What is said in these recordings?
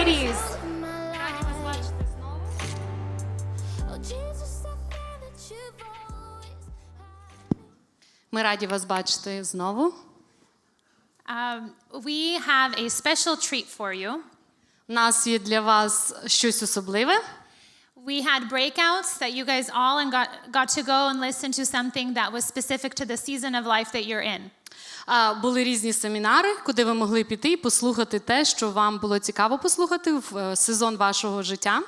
ladies. Ми раді вас бачити знову. We have a special treat for you. У нас є для вас щось особливе. We had breakouts that you guys all got to go and listen to something that was specific to the season of life that you're in. Були різні семінари, куди ви могли піти і послухати те, що вам було цікаво послухати в сезон вашого життя.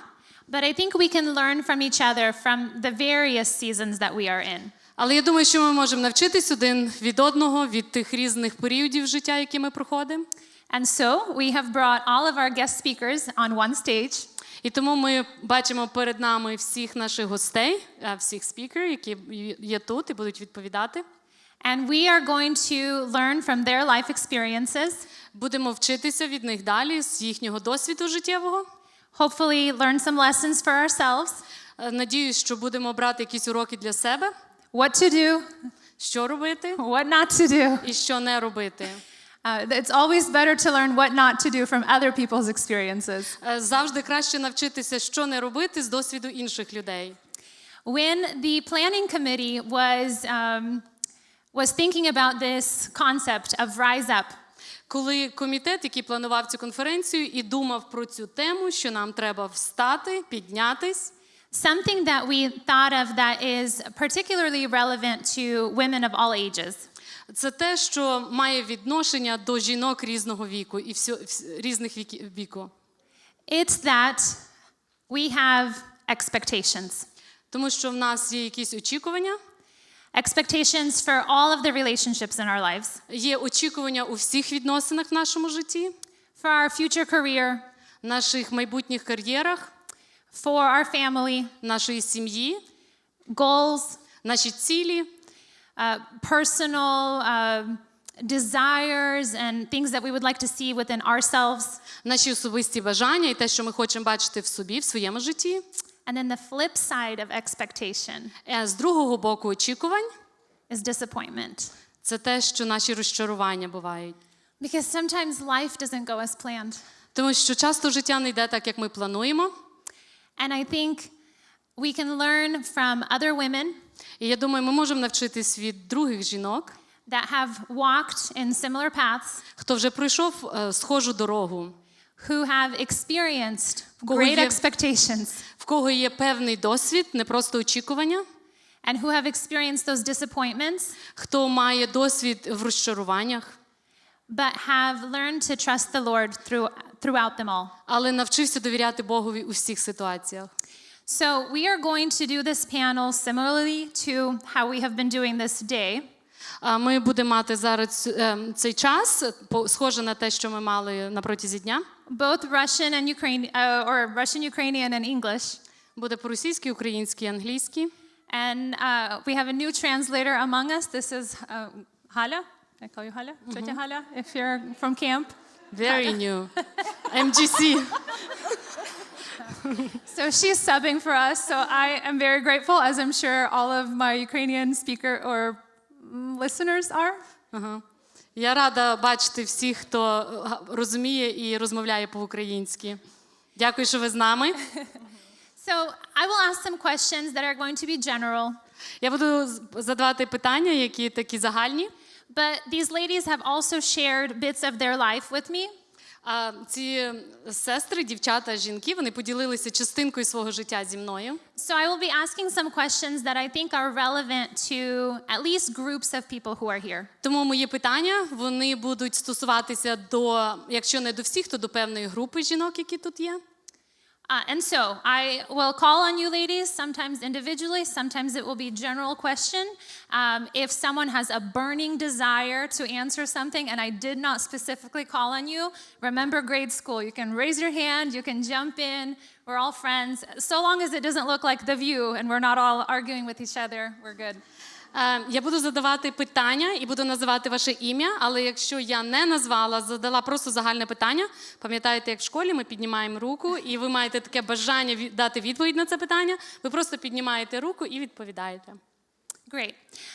But I think we can learn from each other from the various seasons that we are in. Але я думаю, що ми можемо навчитись один від одного, від тих різних періодів життя, які ми проходимо. And so we have brought all of our guest speakers on one stage. І тому ми бачимо перед нами всіх наших гостей, всіх спікерів, які є тут і будуть відповідати. And we are going to learn from their life experiences. Будемо вчитися від них далі, з їхнього досвіду життєвого. Hopefully learn some lessons for ourselves. Надіюсь, що будемо брати якісь уроки для себе. What to do, Що робити what not to do. і що не робити. It's always better to learn what not to do from other people's experiences. Завжди краще навчитися, що не робити з досвіду інших людей. When the planning committee was thinking about this concept of rise up, Коли комітет, який планував цю конференцію і думав про цю тему, що нам треба встати, піднятись, something that we thought of that is particularly relevant to women of all ages. це те, що має відношення до жінок різного віку і різних віку. It's that we have expectations. Тому що в нас є якісь очікування. Expectations for all of the relationships in our lives. Є очікування у всіх відносинах в нашому житті. For our future career. Наших майбутніх кар'єрах. For our family. Нашої сім'ї. Goals. Наші цілі. Personal desires and things that we would like to see within ourselves. Наші особисті бажання і те, що ми хочемо бачити в собі, в своєму житті. And then the flip side of expectation. З другого боку очікувань is disappointment. Це те, що наші розчарування бувають. Because sometimes life doesn't go as planned. Тому що часто життя не йде так, як ми плануємо. And I think we can learn from other women. І я думаю, ми можемо навчитись від других жінок, that have walked in similar paths. Хто вже пройшов схожу дорогу. Who have experienced great expectations. В кого є певний досвід, не просто очікування. And who have experienced those disappointments. Хто має досвід в розчаруваннях. But have learned to trust the Lord throughout them all. Але навчився довіряти Богові у всіх ситуаціях. So we are going to do this panel similarly to how we have been doing this day. Ми будемо мати зараз цей час, схоже на те, що ми мали на протязі дня. Both Russian and Ukrainian, or Russian, Ukrainian, and English. Буде по-російськи, українськи, англійськи. And we have a new translator among us. This is Hala. I call you Hala? Totya Hala, if you're from camp. Very new. MGC. So she's subbing for us. So I am very grateful, as I'm sure all of my Ukrainian speaker or listeners are. Я рада бачити всіх, хто розуміє і розмовляє по-українськи. Дякую, що ви з нами. So I will ask some questions that are going to be general. Я буду задавати питання, які такі загальні. But these ladies have also shared bits of their life with me. Ці сестри, дівчата, жінки, вони поділилися частинкою свого життя зі мною. So I will be asking some questions that I think are relevant to at least groups of people who are here. Тому мої питання, вони будуть стосуватися до, якщо не до всіх, то до певної групи жінок, які тут є. And so I will call on you ladies, sometimes individually, sometimes it will be a general question. If someone has a burning desire to answer something and I did not specifically call on you, remember grade school. You can raise your hand, you can jump in. We're all friends. So long as it doesn't look like The View and we're not all arguing with each other, we're good. Я буду задавати питання і буду називати ваше ім'я, але якщо я не назвала, задала просто загальне питання, пам'ятаєте, як в школі ми піднімаємо руку, і ви маєте таке бажання дати відповідь на це питання, ви просто піднімаєте руку і відповідаєте. Great.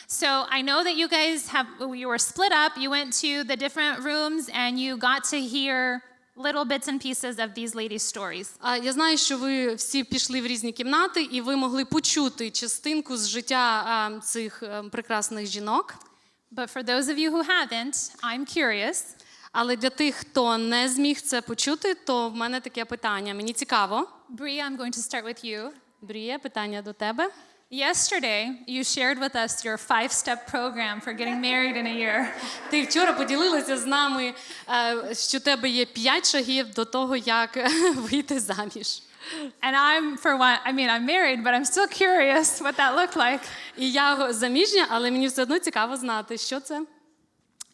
So I know that you were split up, you went to the different rooms and you got to hear little bits and pieces of these ladies' stories. Я знаю, що ви всі пішли в різні кімнати, і ви могли почути частинку з життя цих прекрасних жінок. But for those of you who haven't, I'm curious. Але для тих, хто не зміг це почути, то в мене таке питання. Мені цікаво. Bree, I'm going to start with you. Бріє, питання до тебе. Yesterday, you shared with us your 5-step program for getting married in a year. Ти вчора поділилася з нами, що в тебе є 5 шагів до того, як вийти заміж. And I'm married, but I'm still curious what that looked like. І я заміжня, але мені все одно цікаво знати, що це.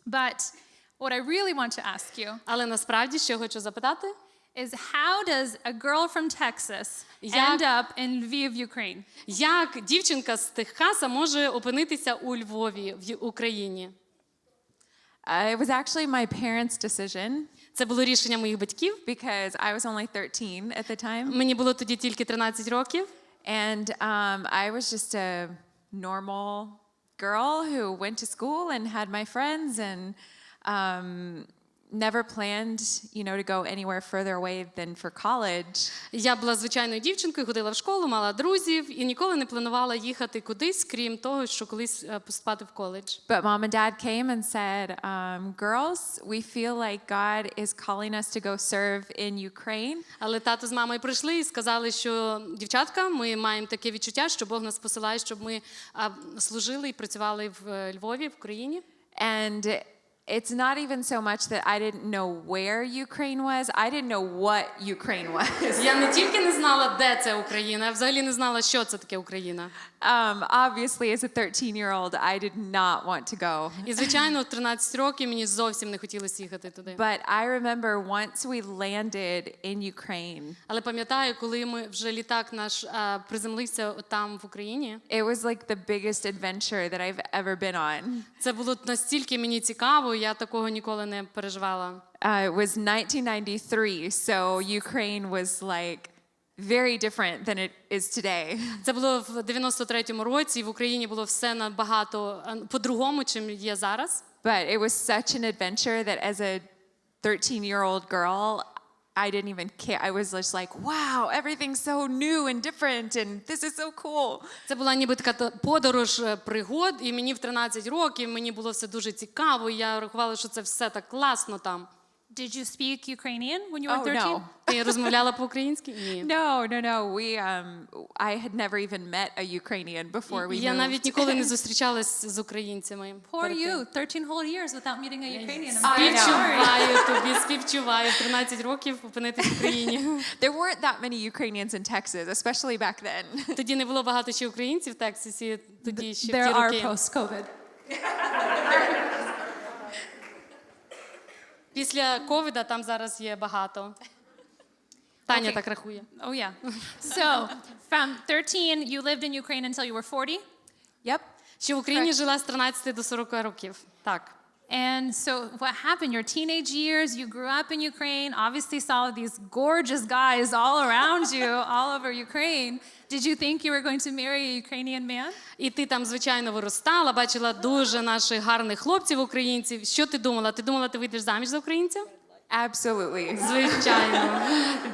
But what I really want to ask you Але насправді, що я хочу запитати, is how does a girl from Texas end up in Lviv, Ukraine? як дівчинка з Техаса може опинитися у Львові, в Україні? It was actually my parents' decision Це було рішення моїх батьків. because I was only 13 at the time. Мені було тоді тільки 13 років. And I was just a normal girl who went to school and had my friends and never planned, to go anywhere further away than for college. Я була звичайною дівчинкою, ходила в школу, мала друзів і ніколи не планувала їхати кудись, крім того, що колись поступати в коледж. But mom and dad came and said, girls, we feel like God is calling us to go serve in Ukraine. Але тато з мамою прийшли і сказали, що дівчатка, ми маємо таке відчуття, що Бог нас посилає, щоб ми служили і працювали в Львові, в Україні. And it's not even so much that I didn't know where Ukraine was. I didn't know what Ukraine was. Я не тільки не знала, де це Україна, я взагалі не знала, що це таке Україна. Obviously, as a 13-year-old, I did not want to go. І, звичайно, в 13 років мені зовсім не хотілося їхати туди. But I remember once we landed in Ukraine, Але пам'ятаю, коли ми вже літак наш приземлився там в Україні, it was like the biggest adventure that I've ever been on. це було настільки мені цікаво, я такого ніколи не переживала. It was 1993, so Ukraine was like very different than it is today. Це було в 93-му році, і в Україні було все набагато по-другому, чим є зараз. But it was such an adventure that as a 13-year-old girl, I didn't even care. I was just like, wow, everything's so new and different, and this is so cool. Це була ніби така подорож пригод, і мені в 13 років, мені було все дуже цікаво, і я рахувала, що це все так класно там. Did you speak Ukrainian when you were 13? No. Ти розмовляла по-українськи? Ні. No. I had never even met a Ukrainian before we Я навіть moved. ніколи не зустрічалась з українцями. Poor you, 13 whole years without meeting a Ukrainian. Співчуваю тобі, співчуваю. В 13 років опинитись в Україні. There weren't that many Ukrainians in Texas, especially back then. Тоді не було багато ще українців в Тексасі, тоді ще в ті There are роки. post-COVID. Після ковіда там зараз є багато. Таня так рахує. Oh, yeah. So, from 13, you lived in Ukraine until you were 40? Yep. Що в Україні жила з 13 до 40 років. Так. And so what happened? Your teenage years, you grew up in Ukraine, obviously saw these gorgeous guys all around you, all over Ukraine. Did you think you were going to marry a Ukrainian man? І ти там, звичайно, виростала, бачила дуже наших гарних хлопців українців. Що ти думала? Ти думала, ти вийдеш заміж за українця? Absolutely. Звичайно.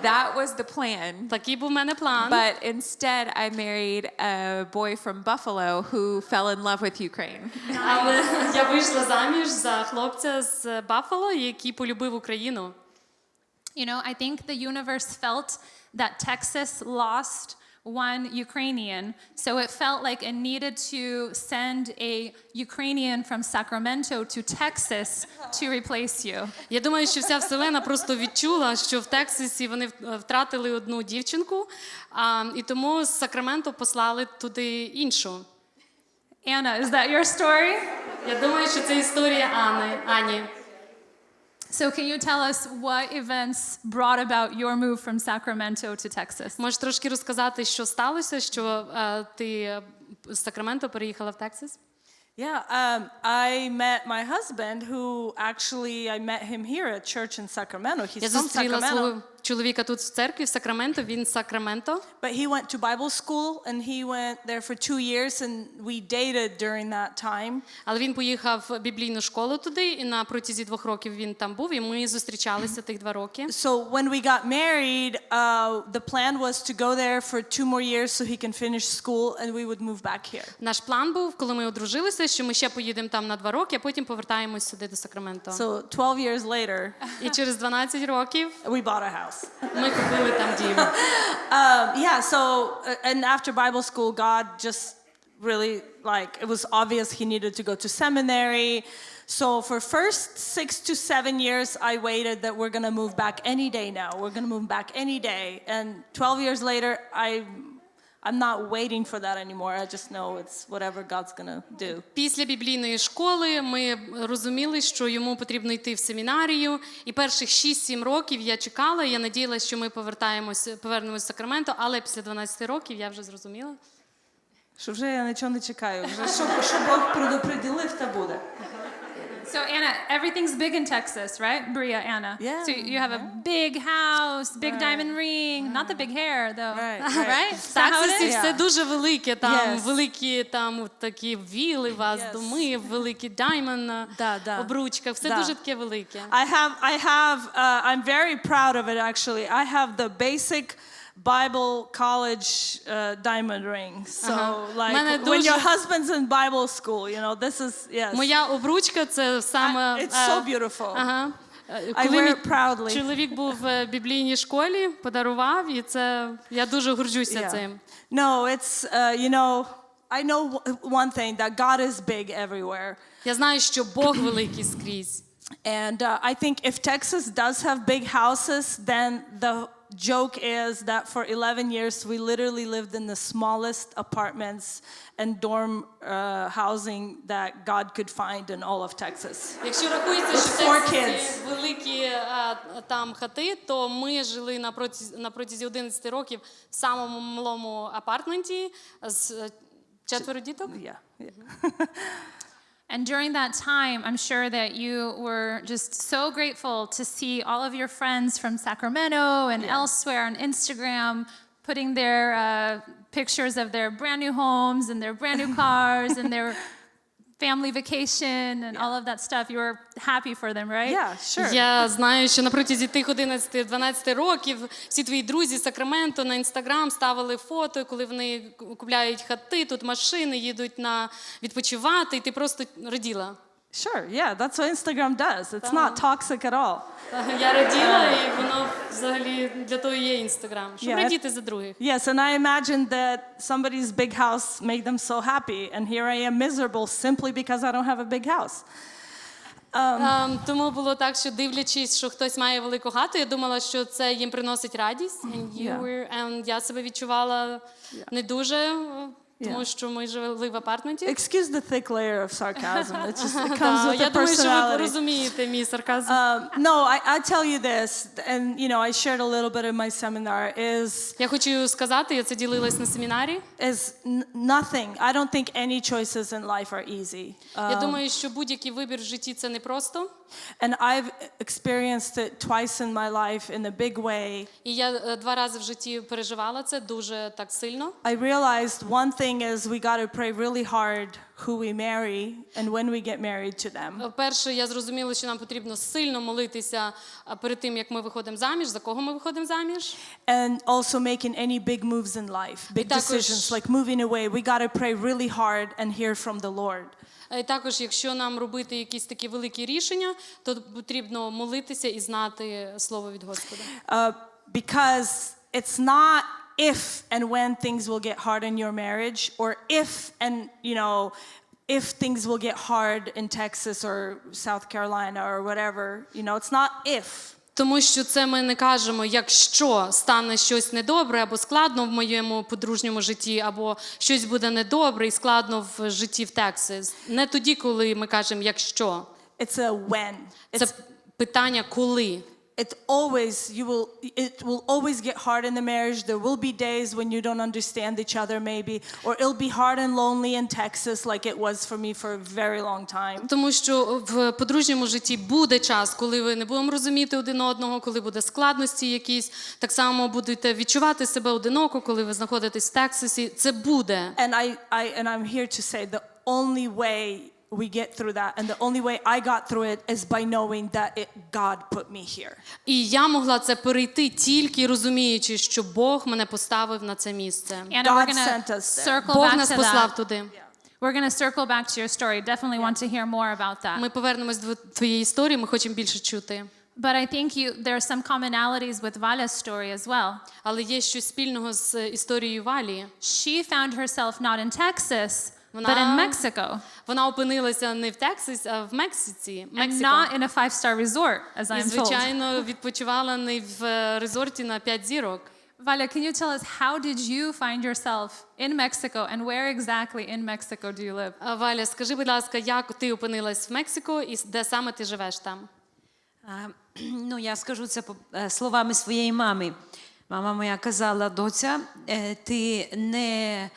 That was the plan. Такий був в мене план. But instead, I married a boy from Buffalo who fell in love with Ukraine. Але я вийшла заміж за хлопця з Баффало, який полюбив Україну. You know, I think the universe felt that Texas lost one Ukrainian, so it felt like it needed to send a Ukrainian from Sacramento to Texas to replace you. Я думаю, що вся вселена просто відчула, що в Тексасі вони втратили одну дівчинку, і тому з Сакраменто послали туди іншу. Anna, is that your story? Я думаю, що це історія Ані. So can you tell us what events brought about your move from Sacramento to Texas? Можеш трошки розказати, що сталося, що ти з Сакраменто переїхала в Тексас? Yeah, I met my husband, who actually I met him here at church in Sacramento. Я He's from зустріла Sacramento. чоловіка тут в церкві, в Сакраменто, він з Сакраменто. But he went to Bible school and he went there for 2 years and we dated during that time. Але він поїхав в біблійну школу туди, і на протязі 2 років він там був, і ми зустрічалися тих 2 роки. So when we got married, the plan was to go there for 2 more years so he can finish school and we would move back here. Наш план був, коли ми одружилися, що ми ще поїдемо там на 2 роки, а потім повертаємось сюди до Сакраменто. So 12 years later, І через 12 років we bought a house. ми купили там дім. Yeah, so and after Bible school, God just really it was obvious he needed to go to seminary. So for first 6 to 7 years, I waited that we're gonna move back any day now. We're gonna move back any day. And 12 years later, I'm not waiting for that anymore. I just know it's whatever God's gonna do. Після біблійної школи ми розуміли, що йому потрібно йти в семінарію. І перших 6-7 років я чекала, і я надіялася, що ми повернемось в Сакраменто, але після 12 років я вже зрозуміла. Що вже я нічого не чекаю. Вже що Бог предопределив, та буде. So Anna, everything's big in Texas, right? Bria, Anna. Yeah, So you have a big house, big diamond ring, not the big hair though. Right. Is В that how it Тексасі is? все дуже велике, там Yes. великі там такі віли у вас, Yes. доми, великі даймонд на Да. обручках, все Да. дуже таке велике. I'm very proud of it actually. I have the basic Bible college diamond ring. So Мене when дуже- your husband's in Bible school, this is, yes. Моя обручка це саме... It's so beautiful. Ага. I Коли wear мій it proudly. чоловік був в біблійній школі, подарував, і це я дуже горджуся Yeah. цим. No, it's, I know one thing, that God is big everywhere. Я знаю, що Бог великий скрізь. And I think if Texas does have big houses, then the joke is that for 11 years we literally lived in the smallest apartments and dorm housing that God could find in all of Texas. Якщо рахується, що Four в Тексасі kids. великі там хати, то ми жили на протязі 11 років в самому малому апартменті з 4 діток. Yeah. And during that time, I'm sure that you were just so grateful to see all of your friends from Sacramento and elsewhere on Instagram putting their pictures of their brand new homes and their brand new cars and their family vacation and all of that stuff. You were happy for them, right? Yeah, sure. Я знаю, що на протязі тих 11-12 років всі твої друзі з Сакраменто на Інстаграм ставили фото, коли вони купляють хати, тут машини, їдуть відпочивати, і ти просто раділа. Sure, yeah, that's what Instagram does. It's not toxic at all. Я раділа, і воно взагалі для того і є Інстаграм, щоб Yeah. радіти за других. Yes, and I imagine that somebody's big house made them so happy, and here I am miserable simply because I don't have a big house. Тому було так, що дивлячись, що хтось має велику хату, я думала, що це їм приносить радість. And я себе відчувала не дуже, тому що ми жили в апартменті. Excuse the thick layer of sarcasm. It just comes with Я the думаю, що ви personality. розумієте мій сарказм. No, I tell you this, and I shared a little bit in my seminar, is Я хочу сказати, я це ділилась на семінарі. nothing. I don't think any choices in life are easy. Я думаю, що будь-який вибір в житті це не просто. And I've experienced it twice in my life in a big way. І я 2 рази в житті переживала це дуже так сильно. I realized one thing is we got to pray really hard who we marry and when we get married to them. Перше, я зрозуміла, що нам потрібно сильно молитися перед тим, як ми виходимо заміж, за кого ми виходимо заміж. And also making any big moves in life, big також- decisions like moving away. We got to pray really hard and hear from the Lord. І також, якщо нам робити якісь такі великі рішення, то потрібно молитися і знати слово від Господа. Because it's not if and when things will get hard in your marriage, or if and if things will get hard in Texas or South Carolina or whatever. It's not if. Тому що це ми не кажемо, якщо стане щось недобре або складно в моєму подружньому житті, або щось буде недобре і складно в житті в Тексас. Не тоді, коли ми кажемо «якщо». It's a when. Це питання «коли». it will always get hard in the marriage. There will be days when you don't understand each other maybe, or it'll be hard and lonely in Texas like it was for me for a very long time. Тому що в подружньому житті буде час, коли ви не будемо розуміти один одного, коли буде складності якісь. Так само будете відчувати себе одиноко, коли ви знаходитесь в Тексасі. Це буде. And I'm here to say the only way we get through that, and the only way I got through it is by knowing that God put me here. І я могла це перейти тільки розуміючи, що Бог мене поставив на це місце. And God we're going sent to us there. circle Бог back нас to послав that. туди. We're going to circle back to your story. Definitely want to hear more about that. Ми повернемось до твоєї історії, ми хочемо більше чути. But I think there are some commonalities with Vala's story as well. Але є щось спільного з історією Валі. She found herself not in Texas, but in Mexico. Вона опинилася не в Тексасі, а в Мексиці. And not in a 5-star resort, as І, I'm told. звичайно, відпочивала не в резорті на 5 зірок. Valia, can you tell us, how did you find yourself in Mexico, and where exactly in Mexico do you live? Валя, скажи, будь ласка, як ти опинилась в Мексику і де саме ти живеш там? Ну, я скажу це словами своєї мами. Мама моя казала: доця, ти не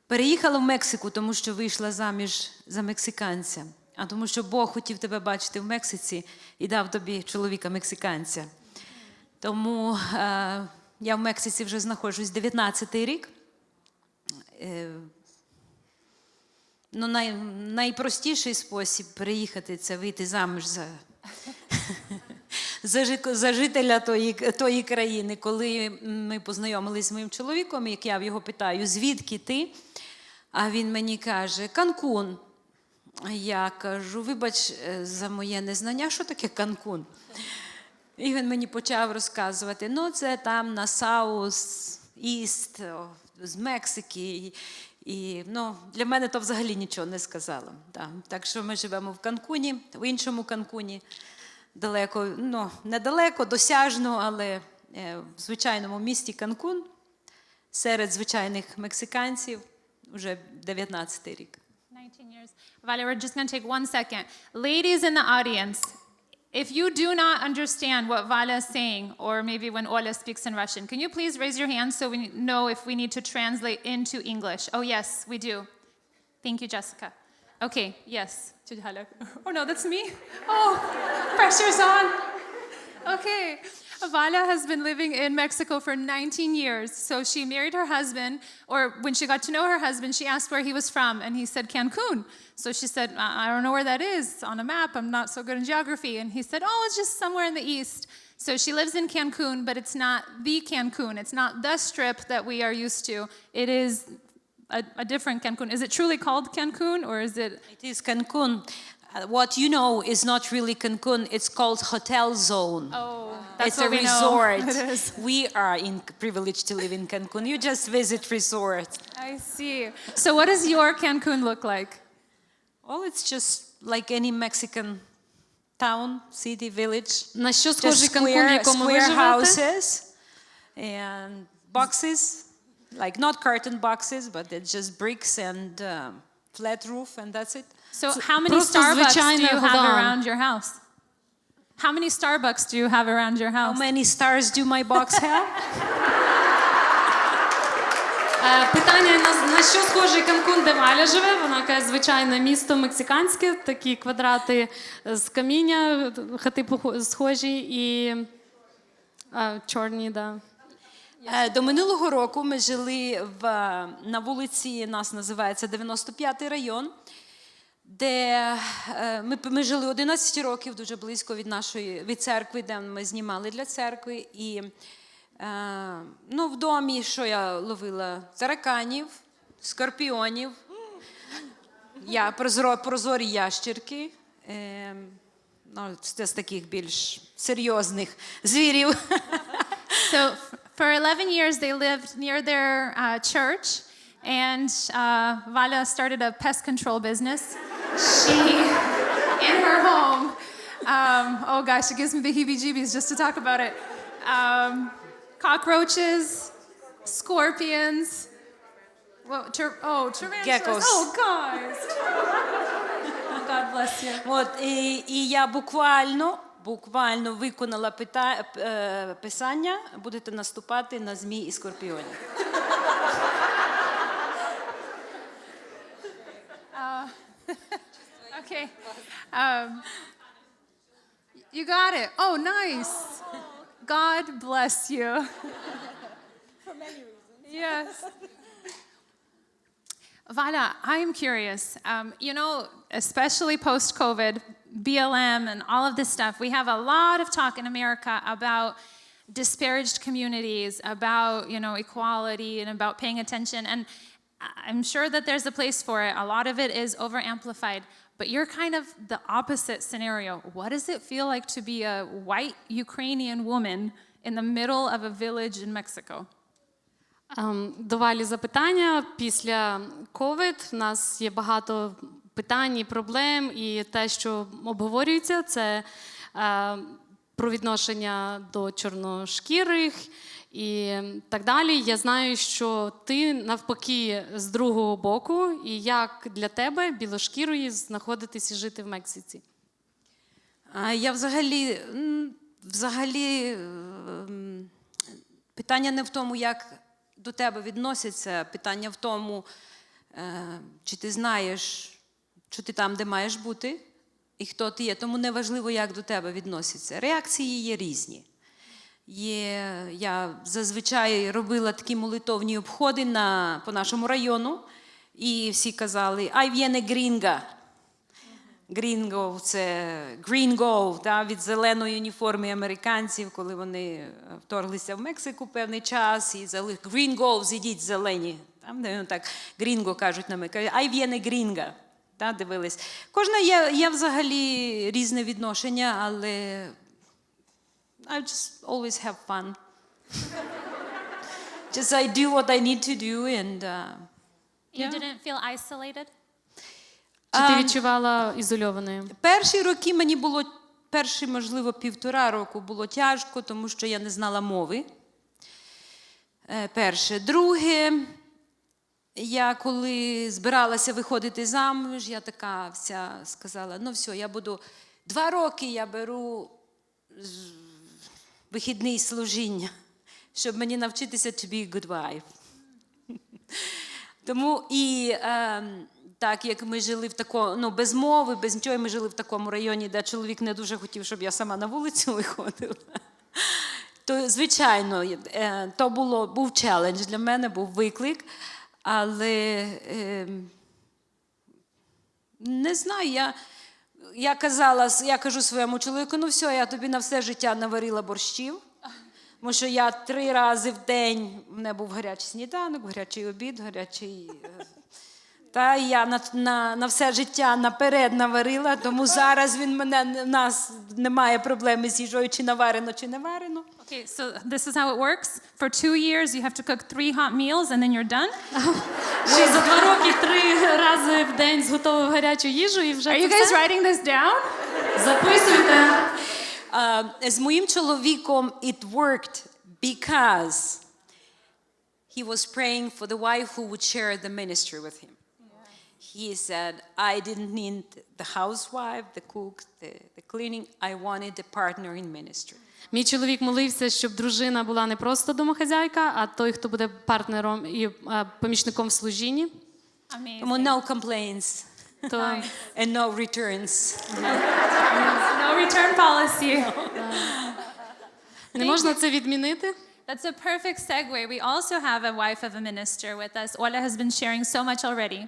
переїхала в Мексику, тому що вийшла заміж за мексиканця, а тому що Бог хотів тебе бачити в Мексиці і дав тобі чоловіка-мексиканця. Тому я в Мексиці вже знаходжусь 19-й рік. Ну, найпростіший спосіб переїхати – це вийти заміж за жителя тої країни. Коли ми познайомилися з моїм чоловіком, як я його питаю: звідки ти? А він мені каже: Канкун. Я кажу: вибач за моє незнання, що таке Канкун? І він мені почав розказувати: ну, це там на Саус, Іст, з Мексики. І ну, для мене то взагалі нічого не сказало. Так що ми живемо в Канкуні, в іншому Канкуні. Далеко, ну, недалеко, досяжно, але в звичайному місті Канкун, серед звичайних мексиканців, вже 19-й рік. 19 years. Valia, we're just going to take 1 second. Ladies in the audience, if you do not understand what Valia is saying, or maybe when Ola speaks in Russian, can you please raise your hand so we know if we need to translate into English? Oh, yes, we do. Thank you, Jessica. Okay, yes. Oh, no, that's me. Oh, pressure's on. Okay. Valia has been living in Mexico for 19 years. So she married her husband, or when she got to know her husband, she asked where he was from, and he said Cancun. So she said, I don't know where that is on a map. I'm not so good in geography. And he said, oh, it's just somewhere in the east. So she lives in Cancun, but it's not the Cancun. It's not the strip that we are used to. It is a different Cancun. Is it truly called Cancun, or is it? It is Cancun. What you know is not really Cancun. It's called Hotel Zone. Oh, that's it's what a we resort. know. It is. We are privileged to live in Cancun. You just visit resort. I see. So what does your Cancun look like? Well, it's just like any Mexican town, city, village. На що Just схожий Канкун, в якому ви square живете? houses and boxes, like not curtain boxes, but it's just bricks and flat roof, and that's it. So how many Просто Starbucks do звичайна you have хода. around your house? How many Starbucks do you have around your How house? many stars do my box have? Питання, на що схожий Канкун, де Валя живе? Вона каже, звичайне місто мексиканське, такі квадрати з каміння, хати схожі і чорні, да. До минулого року ми жили на вулиці, нас називається 95-й район, де ми жили 11 років, дуже близько від церкви, де ми знімали для церкви. І ну, в домі, що я ловила? Тараканів, скорпіонів, прозорі ящірки, ну, це з таких більш серйозних звірів. So for 11 years they lived near their church, and Vala started a pest control business. She, in her home, oh gosh, it gives me the heebie-jeebies just to talk about it. Cockroaches, scorpions, tarantulas. Geckos. Oh, guys. Oh, God bless you. От, і я буквально буквально виконала писання, будете наступати на змій і скорпіонів. Okay. You got it. Oh, nice. God bless you. For many reasons. Yes. Vala, I am curious. You know, especially post-COVID, BLM and all of this stuff, we have a lot of talk in America about disparaged communities, about, you know, equality and about paying attention. And I'm sure that there's a place for it. A lot of it is over-amplified. But you're kind of the opposite scenario. What does it feel like to be a white Ukrainian woman in the middle of a village in Mexico? До Валі запитання. Після COVID в нас є багато питань і проблем, і те, що обговорюється, це про відношення до чорношкірих і так далі. Я знаю, що ти навпаки з другого боку, і як для тебе, білошкірої, знаходитись і жити в Мексиці? Я питання не в тому, як до тебе відносяться, питання в тому, чи ти знаєш, що ти там, де маєш бути, і хто ти є. Тому не важливо, як до тебе відносяться. Реакції є різні. Я зазвичай робила такі молитовні обходи по нашому району, і всі казали «Ай в'єне грінга». Грінго – це грінго, від зеленої уніформи американців, коли вони вторглися в Мексику певний час, і зали грінго, зійдіть зелені. Там, де так, грінго кажуть на мене, «Ай в'єне грінга». Дивились. Кожна є взагалі різне відношення, але I just always have fun. Just I do what I need to do and You didn't feel isolated? Чи ти відчувала ізольованою? Перші роки мені було, можливо, 1,5 року було тяжко, тому що я не знала мови. Перше. Друге, я коли збиралася виходити замуж, я така вся сказала, ну все, я буду 2 роки я беру вихідний служіння, щоб мені навчитися to be a good wife. Тому і так, як ми жили в такому, без мови, без нічого, ми жили в такому районі, де чоловік не дуже хотів, щоб я сама на вулицю виходила. То, звичайно, то був челендж для мене, був виклик, але не знаю, я кажу своєму чоловіку, ну все, я тобі на все життя наварила борщів, тому що я 3 рази в день, в мене був гарячий сніданок, гарячий обід, гарячий... Та я на все життя наперед наварила, тому зараз в нас немає проблеми з їжею, чи наварено, чи не варено. Okay, so this is how it works. For 2 years, you have to cook 3 hot meals and then you're done? Що за 2 роки 3 рази в день зготовив гарячу їжу і вже Are you guys writing this down? записуйте. З моїм чоловіком it worked because he was praying for the wife who would share the ministry with him. He said, I didn't need the housewife, the cook, the cleaning. I wanted a partner in ministry. Мій чоловік молився, щоб дружина була не просто домохазяйка, а той, хто буде партнером і помічником в служінні. Тому no complaints То and no returns. No return policy. не можна це відмінити. That's a perfect segue. We also have a wife of a minister with us. Ola has been sharing so much already.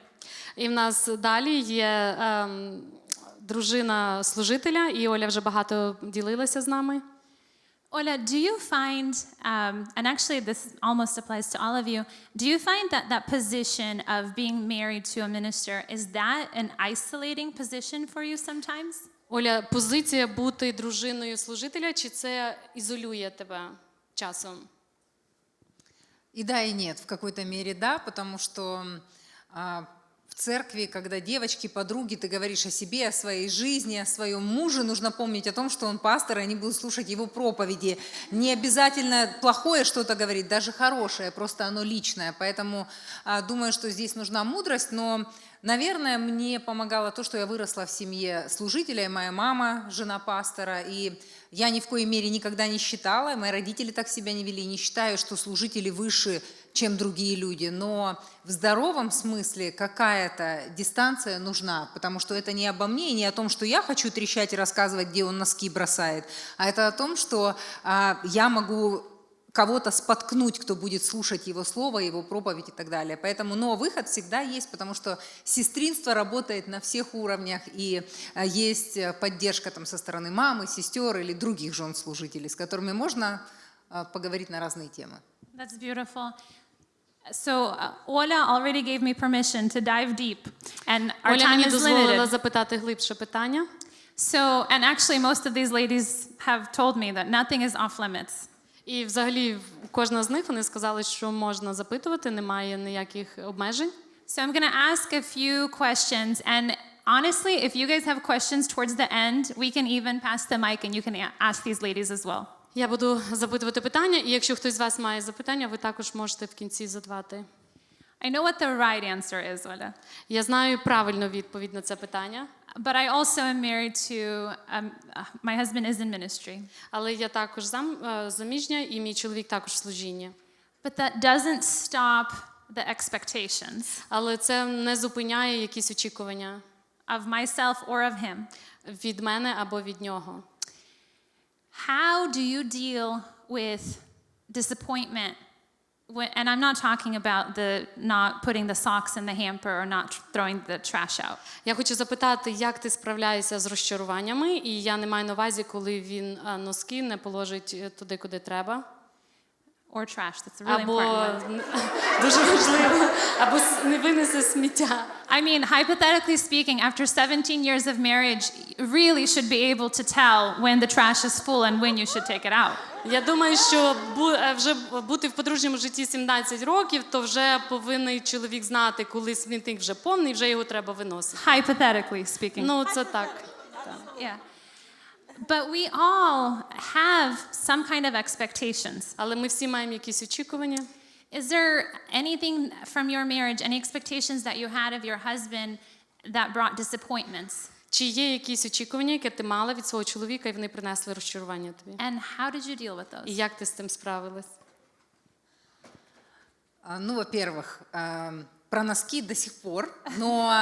І в нас далі є дружина служителя, і Оля вже багато ділилася з нами. Ola, do you find, and actually this almost applies to all of you, do you find that position of being married to a minister, is that an isolating position for you sometimes? Оля, позиція бути дружиною служителя, чи це ізолює тебе часом? И да, и нет. В какой-то мере да, потому что в церкви, когда девочки, подруги, ты говоришь о себе, о своей жизни, о своем муже, нужно помнить о том, что он пастор, и они будут слушать его проповеди. Не обязательно плохое что-то говорить, даже хорошее, просто оно личное. Поэтому думаю, что здесь нужна мудрость, но, наверное, мне помогало то, что я выросла в семье служителя, и моя мама, жена пастора, и я ни в коей мере никогда не считала, мои родители так себя не вели, не считаю, что служители выше, чем другие люди, но в здоровом смысле какая-то дистанция нужна, потому что это не обо мне и не о том, что я хочу трещать и рассказывать, где он носки бросает, а это о том, что я могу кого-то споткнуть, кто будет слушать его слово, его проповедь и так далее. Поэтому, но выход всегда есть, потому что сестринство работает на всех уровнях, и есть поддержка там со стороны мамы, сестер или других жен служителей, с которыми можно поговорить на разные темы. That's beautiful. So Ola already gave me permission to dive deep, and our Оля time мені is дозволила limited. запитати глибше питання. So, and actually most of these ladies have told me that nothing is off limits. І взагалі кожна з них, вони сказали, що можна запитувати, немає ніяких обмежень. So I'm going to ask a few questions, and honestly, if you guys have questions towards the end, we can even pass the mic and you can ask these ladies as well. Я буду запитувати питання, і якщо хтось з вас має запитання, ви також можете в кінці задавати. I know what the right answer is, Ola. Я знаю правильну відповідь на це питання, But I also am married to, my husband is in ministry. але я також заміжня, і мій чоловік також в служінні. But that doesn't stop the expectations Але це не зупиняє якісь очікування of myself or of him. від мене або від нього. How do you deal with disappointment? And I'm not talking about the not putting the socks in the hamper or not throwing the trash out. Я хочу запитати, як ти справляєшся з розчаруваннями, і я не маю на увазі, коли він носки не положить туди, куди треба. Or trash, that's a really Або important one. дуже важливо, або не винесе сміття. I mean, hypothetically speaking, after 17 years of marriage, you really should be able to tell when the trash is full and when you should take it out. Я думаю, що вже бути в подружньому житті 17 років, то вже повинен чоловік знати, коли смітник вже повний, вже його треба виносити. Hypothetically speaking. Ну, це так. Yeah. But we all have some kind of expectations. Але ми всі маємо якісь очікування. Is there anything from your marriage, any expectations that you had of your husband that brought disappointments? Чи є якісь очікування, які ти мала від свого чоловіка, і вони принесли розчарування тобі? And how did you deal with І those? як ти з цим справилась? Ну, во-первых, про носки до сих пор, но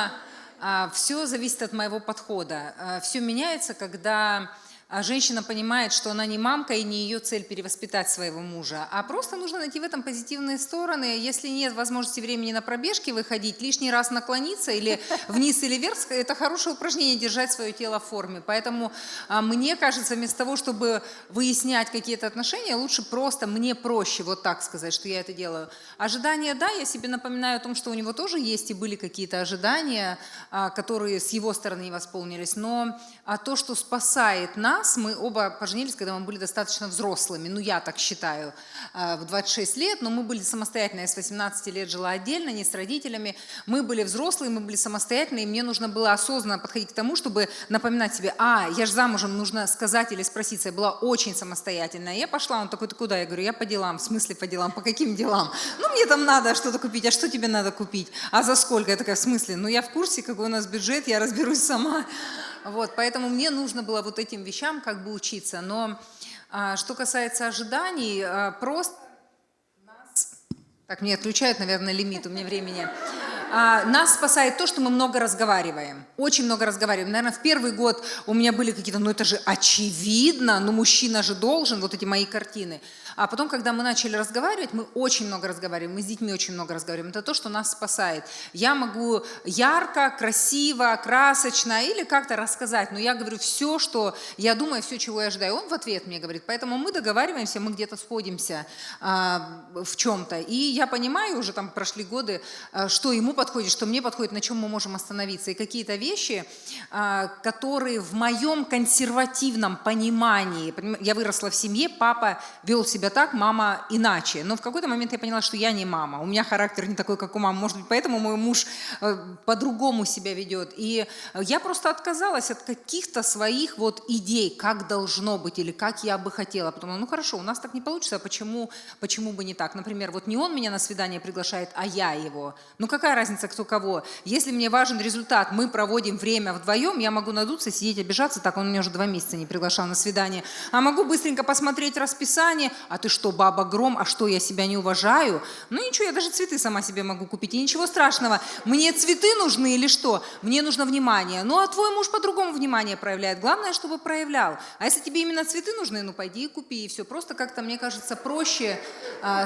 все зависит от моего подхода. Все меняется, когда женщина понимает, что она не мамка и не ее цель перевоспитать своего мужа, а просто нужно найти в этом позитивные стороны. Если нет возможности времени на пробежки выходить, лишний раз наклониться или вниз или вверх, это хорошее упражнение держать свое тело в форме. Поэтому мне кажется, вместо того, чтобы выяснять какие-то отношения, лучше просто мне проще вот так сказать, что я это делаю. Ожидания, да, я себе напоминаю о том, что у него тоже есть и были какие-то ожидания, которые с его стороны не восполнились, но то, что спасает нас, мы оба поженились, когда мы были достаточно взрослыми, ну я так считаю, в 26 лет, но мы были самостоятельны, я с 18 лет жила отдельно, не с родителями, мы были взрослые, мы были самостоятельны, и мне нужно было осознанно подходить к тому, чтобы напоминать себе, я же замужем, нужно сказать или спросить, я была очень самостоятельная, я пошла, он такой, ты куда? Я говорю, я по делам, в смысле по делам, по каким делам? Ну мне там надо что-то купить, а что тебе надо купить? А за сколько? Я такая, в смысле? Ну я в курсе, какой у нас бюджет, я разберусь сама. Вот, поэтому мне нужно было вот этим вещам как бы учиться. Но что касается ожиданий, просто нас... Так, мне отключают, наверное, лимит, у меня времени. Нас спасает то, что мы много разговариваем. Очень много разговариваем. Наверное, в первый год у меня были какие-то, ну это же очевидно, ну мужчина же должен, вот эти мои картины. А потом, когда мы начали разговаривать, мы очень много разговариваем, мы с детьми очень много разговариваем. Это то, что нас спасает. Я могу ярко, красиво, красочно или как-то рассказать, но я говорю все, что я думаю, все, чего я ожидаю. Он в ответ мне говорит. Поэтому мы договариваемся, мы где-то сходимся в чем-то. И я понимаю, уже там прошли годы, что ему подходит, что мне подходит, на чем мы можем остановиться. И какие-то вещи, которые в моем консервативном понимании, я выросла в семье, папа вел себя так, мама иначе. Но в какой-то момент я поняла, что я не мама. У меня характер не такой, как у мамы. Может быть, поэтому мой муж по-другому себя ведет. И я просто отказалась от каких-то своих вот идей, как должно быть или как я бы хотела. Потом, ну хорошо, у нас так не получится, а почему бы не так? Например, вот не он меня на свидание приглашает, а я его. Ну какая разница, кто кого? Если мне важен результат, мы проводим время вдвоем, я могу надуться, сидеть, обижаться, так он меня уже 2 месяца не приглашал на свидание. А могу быстренько посмотреть расписание, а ты что, баба Гром, а что, я себя не уважаю? Ну ничего, я даже цветы сама себе могу купить, и ничего страшного. Мне цветы нужны или что? Мне нужно внимание. Ну а твой муж по-другому внимание проявляет. Главное, чтобы проявлял. А если тебе именно цветы нужны, ну пойди и купи, и все. Просто как-то, мне кажется, проще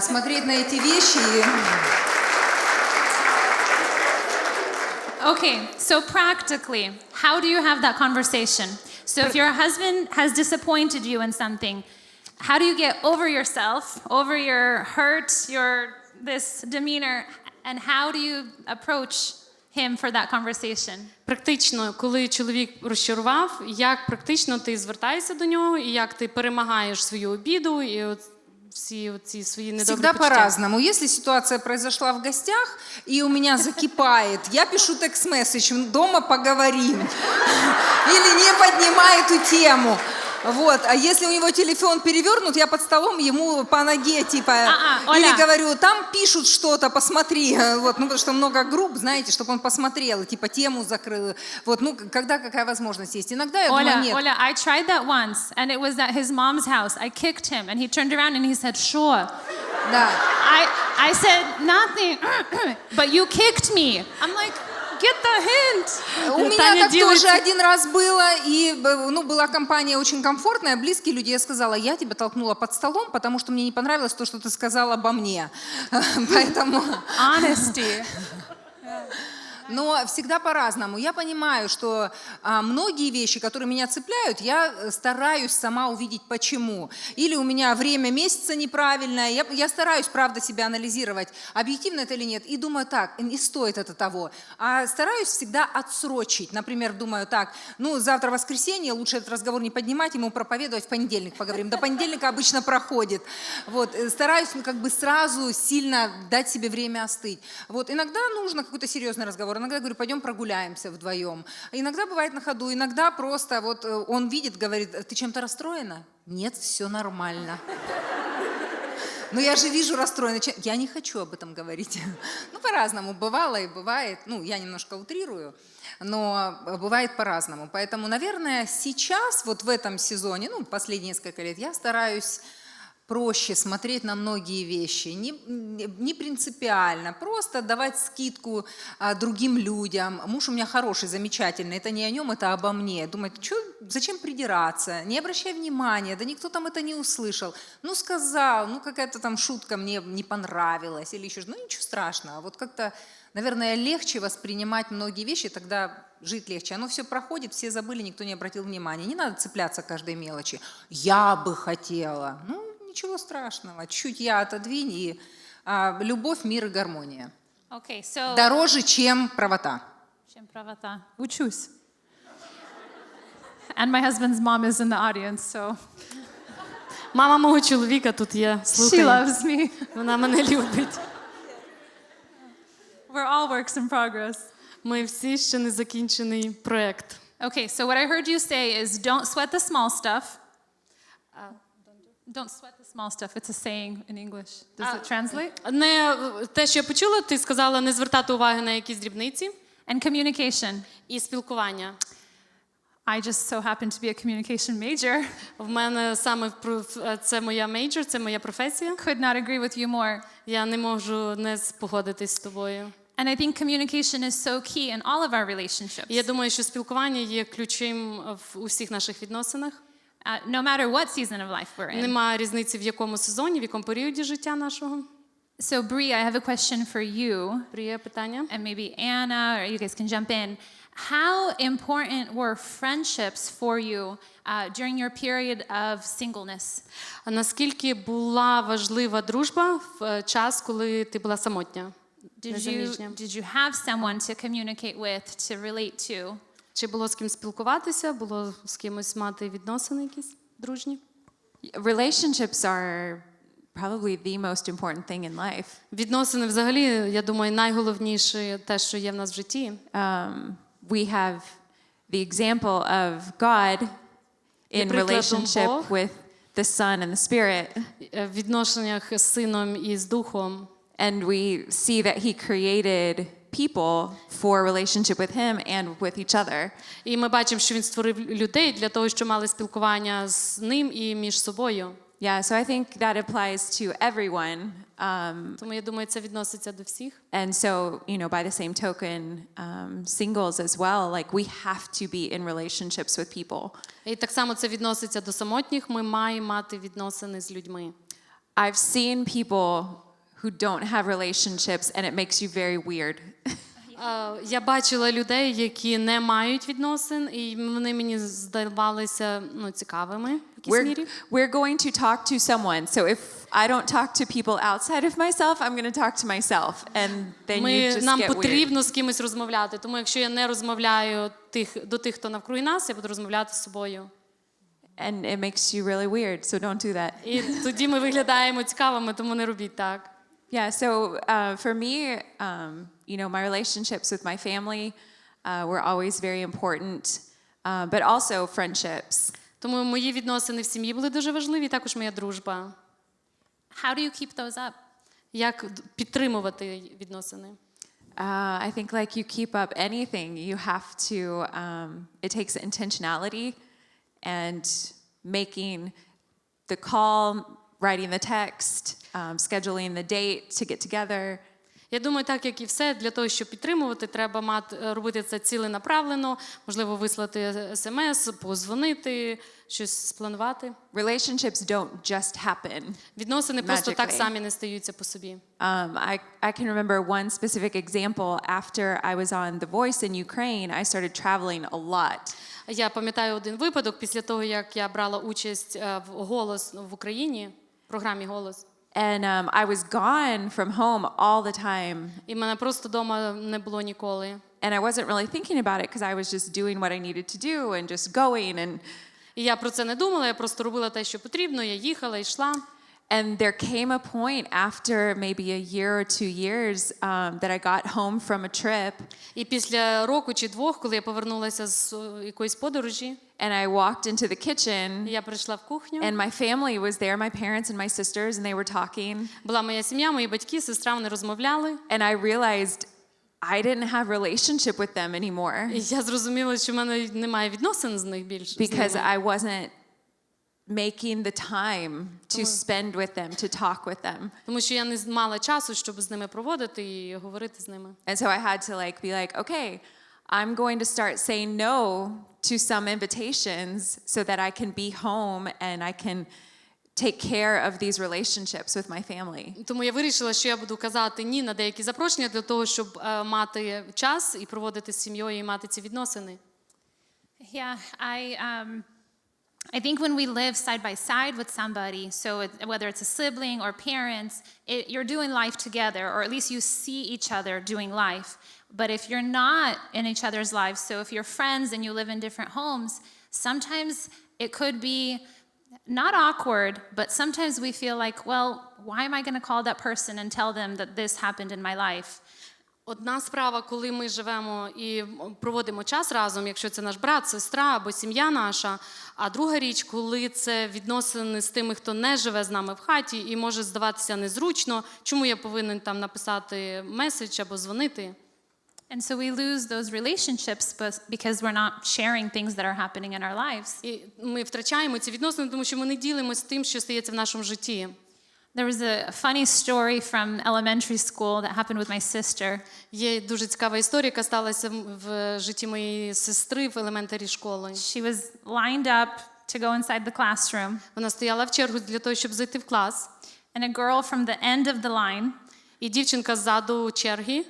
смотреть на эти вещи. Okay, so practically, how do you have that conversation? So if your husband has disappointed you in something, how do you get over yourself, over your hurt, your this demeanor, and how do you approach him for that conversation? Практично, коли чоловік розчарував, як практично ти звертаєшся до нього, і як ти перемагаєш свою обіду, і от всі ці свої недобрі Всегда почуття? по-разному. Если ситуация произошла в гостях, и у меня закипает, я пишу текст-месседж, дома поговорим. Или не поднимай эту тему. Вот. А если у него телефон перевернут, я под столом ему по ноге, типа, Оля. или говорю, там пишут что-то, посмотри. Вот, ну, потому что много групп, знаете, чтобы он посмотрел, типа, тему закрыл. Вот, ну, когда какая возможность есть. Иногда я думаю, нет. Ola, I tried that once, and it was at his mom's house. I kicked him, and he turned around and he said, "Sure." Да. I said nothing, but you kicked me. I'm like, get the hint. У меня так тоже один раз было, и ну, была компания очень комфортная, близкие люди. Я сказала, я тебя толкнула под столом, потому что мне не понравилось то, что ты сказала обо мне. Поэтому... Honesty. Но всегда по-разному. Я понимаю, что многие вещи, которые меня цепляют, я стараюсь сама увидеть, почему. Или у меня время месяца неправильное. Я стараюсь, правда, себя анализировать, объективно это или нет. И думаю, так, не стоит это того. А стараюсь всегда отсрочить. Например, думаю, так, ну, завтра воскресенье, лучше этот разговор не поднимать, ему проповедовать, в понедельник поговорим. До понедельника обычно проходит. Вот. Стараюсь, ну, как бы сразу сильно дать себе время остыть. Вот. Иногда нужно какой-то серьезный разговор. Иногда говорю, пойдем прогуляемся вдвоем. Иногда бывает на ходу, иногда просто вот он видит, говорит, ты чем-то расстроена? Нет, все нормально. Но я же вижу расстроена. Я не хочу об этом говорить. Ну, по-разному. Бывало и бывает. Ну, я немножко утрирую, но бывает по-разному. Поэтому, наверное, сейчас, вот в этом сезоне, ну, последние несколько лет, я стараюсь проще смотреть на многие вещи, не принципиально, просто давать скидку другим людям. Муж у меня хороший, замечательный, это не о нем, это обо мне. Думает, зачем придираться, не обращай внимания, да никто там это не услышал. Ну сказал, ну какая-то там шутка мне не понравилась или еще, ну ничего страшного. Вот как-то, наверное, легче воспринимать многие вещи, тогда жить легче. Оно все проходит, все забыли, никто не обратил внимания. Не надо цепляться к каждой мелочи. Я бы хотела. Ну, ничего страшного. Чуть я отодвинь, и любовь, мир и гармония. Okay, so... Дороже, чем правота. Чем правота. Учусь. And my husband's mom is in the audience, so... Мама мого чоловіка тут є, She слухає. loves me. Вона мене любить. We're all works in progress. Ми всі ще не закінчений проєкт. Okay, so what I heard you say is don't sweat the small stuff. Don't sweat the small stuff. It's a saying in English. Does it translate? Не те, що я почула, ти сказала не звертати уваги на якісь дрібниці. And communication. І спілкування. I just so happen to be a communication major. В мене саме це моя мейджор, це моя професія. Could not agree with you more. Я не можу не погодитись з тобою. And I think communication is so key in all of our relationships. Я думаю, що спілкування є ключем в усіх наших відносинах. No matter what season of life we're in. Немає різниці, в якому сезоні, в якому періоді життя нашого. So Bree, I have a question for you. Брія, питання. And maybe Anna, or you guys can jump in. How important were friendships for you during your period of singleness? А наскільки була важлива дружба в час, коли ти була самотня? Незаміжня. Did you have someone to communicate with, to relate to? Чи було з ким спілкуватися, було з кимось мати відносини якісь дружні? Relationships are probably the most important thing in life. Відносини взагалі, я думаю, найголовніше те, що є в нас в житті. We have the example of God in прикладом relationship Бог. with the Son and the Spirit. В відношеннях з сином і з духом. And we see that he created people for relationship with him and with each other. І ми бачимо, що він створив людей для того, щоб мали спілкування з ним і між собою. Yeah, so I think that applies to everyone. Тому я думаю, це відноситься до всіх. And so, by the same token, singles as well, like we have to be in relationships with people. І так само це відноситься до самотніх. Ми маємо мати відносини з людьми. I've seen people who don't have relationships and it makes you very weird. Я бачила людей, які не мають відносин, і вони мені здавалися цікавими в якійсь мірі. We're going to talk to someone. So if I don't talk to people outside of myself, I'm going to talk to myself. And then you just Нам get weird. потрібно з кимось розмовляти. Тому якщо я не розмовляю до тих, хто навкруги нас, я буду розмовляти з собою. And it makes you really weird, so don't do that. І тоді ми виглядаємо цікавими, тому не робіть так. Yeah, so for me, my relationships with my family were always very important, but also friendships. Тому мої відносини в сім'ї були дуже важливі, і також моя дружба. How do you keep those up? Як підтримувати відносини? I think like you keep up anything, you have to, it takes intentionality and making the call, writing the text, scheduling the date to get together. Я думаю, так як і все, для того, щоб підтримувати, треба робити це ціленаправлено, можливо, вислати смс, позвонити, щось спланувати. Relationships don't just happen. Відносини просто так Magically. самі не стаються по собі. I can remember one specific example. After I was on The Voice in Ukraine, I started traveling a lot. Я пам'ятаю один випадок після того, як я брала участь в «Голос» в Україні, в програмі «Голос». And I was gone from home all the time. І мене просто вдома не було ніколи. And I wasn't really thinking about it because I was just doing what I needed to do and just going. And І я про це не думала, я просто робила те, що потрібно, я їхала, йшла. And there came a point after maybe a year or 2 years that I got home from a trip. І після року чи двох, коли я повернулася з якоїсь подорожі, And I walked into the kitchen. я прийшла в кухню. And my family was there, my parents and my sisters, and they were talking. Була моя сім'я, мої батьки, сестра, вони розмовляли. And I realized I didn't have relationship with them anymore. І я зрозуміла, що в мене немає відносин з них більше. Because I wasn't making the time to spend with them, to talk with them. Тому що я не мала часу, щоб з ними проводити і говорити з ними. And so I had to be like, okay, I'm going to start saying no to some invitations so that I can be home and I can take care of these relationships with my family. Тому я вирішила, що я буду казати ні на деякі запрошення для того, щоб мати час і проводити з сім'єю і мати ці відносини. Yeah, I think when we live side by side with somebody, so whether it's a sibling or parents, you're doing life together, or at least you see each other doing life. But if you're not in each other's lives, so if you're friends and you live in different homes, sometimes it could be not awkward, but sometimes we feel like, well, why am I going to call that person and tell them that this happened in my life? Одна справа, коли ми живемо і проводимо час разом, якщо це наш брат, сестра або сім'я наша, а друга річ, коли це відносини з тими, хто не живе з нами в хаті і може здаватися незручно, чому я повинен там написати меседж або дзвонити. And so we lose those relationships because we're not sharing things that are happening in our lives. І ми втрачаємо ці відносини, тому що ми не ділимося тим, що стається в нашому житті. There was a funny story from elementary school that happened with my sister. Є дуже цікава історія, яка сталася в житті моєї сестри в елементарі школи. She was lined up to go inside the classroom, Вона стояла в чергу для того, щоб зайти в клас. and a girl from the end of the line І дівчинка ззаду черги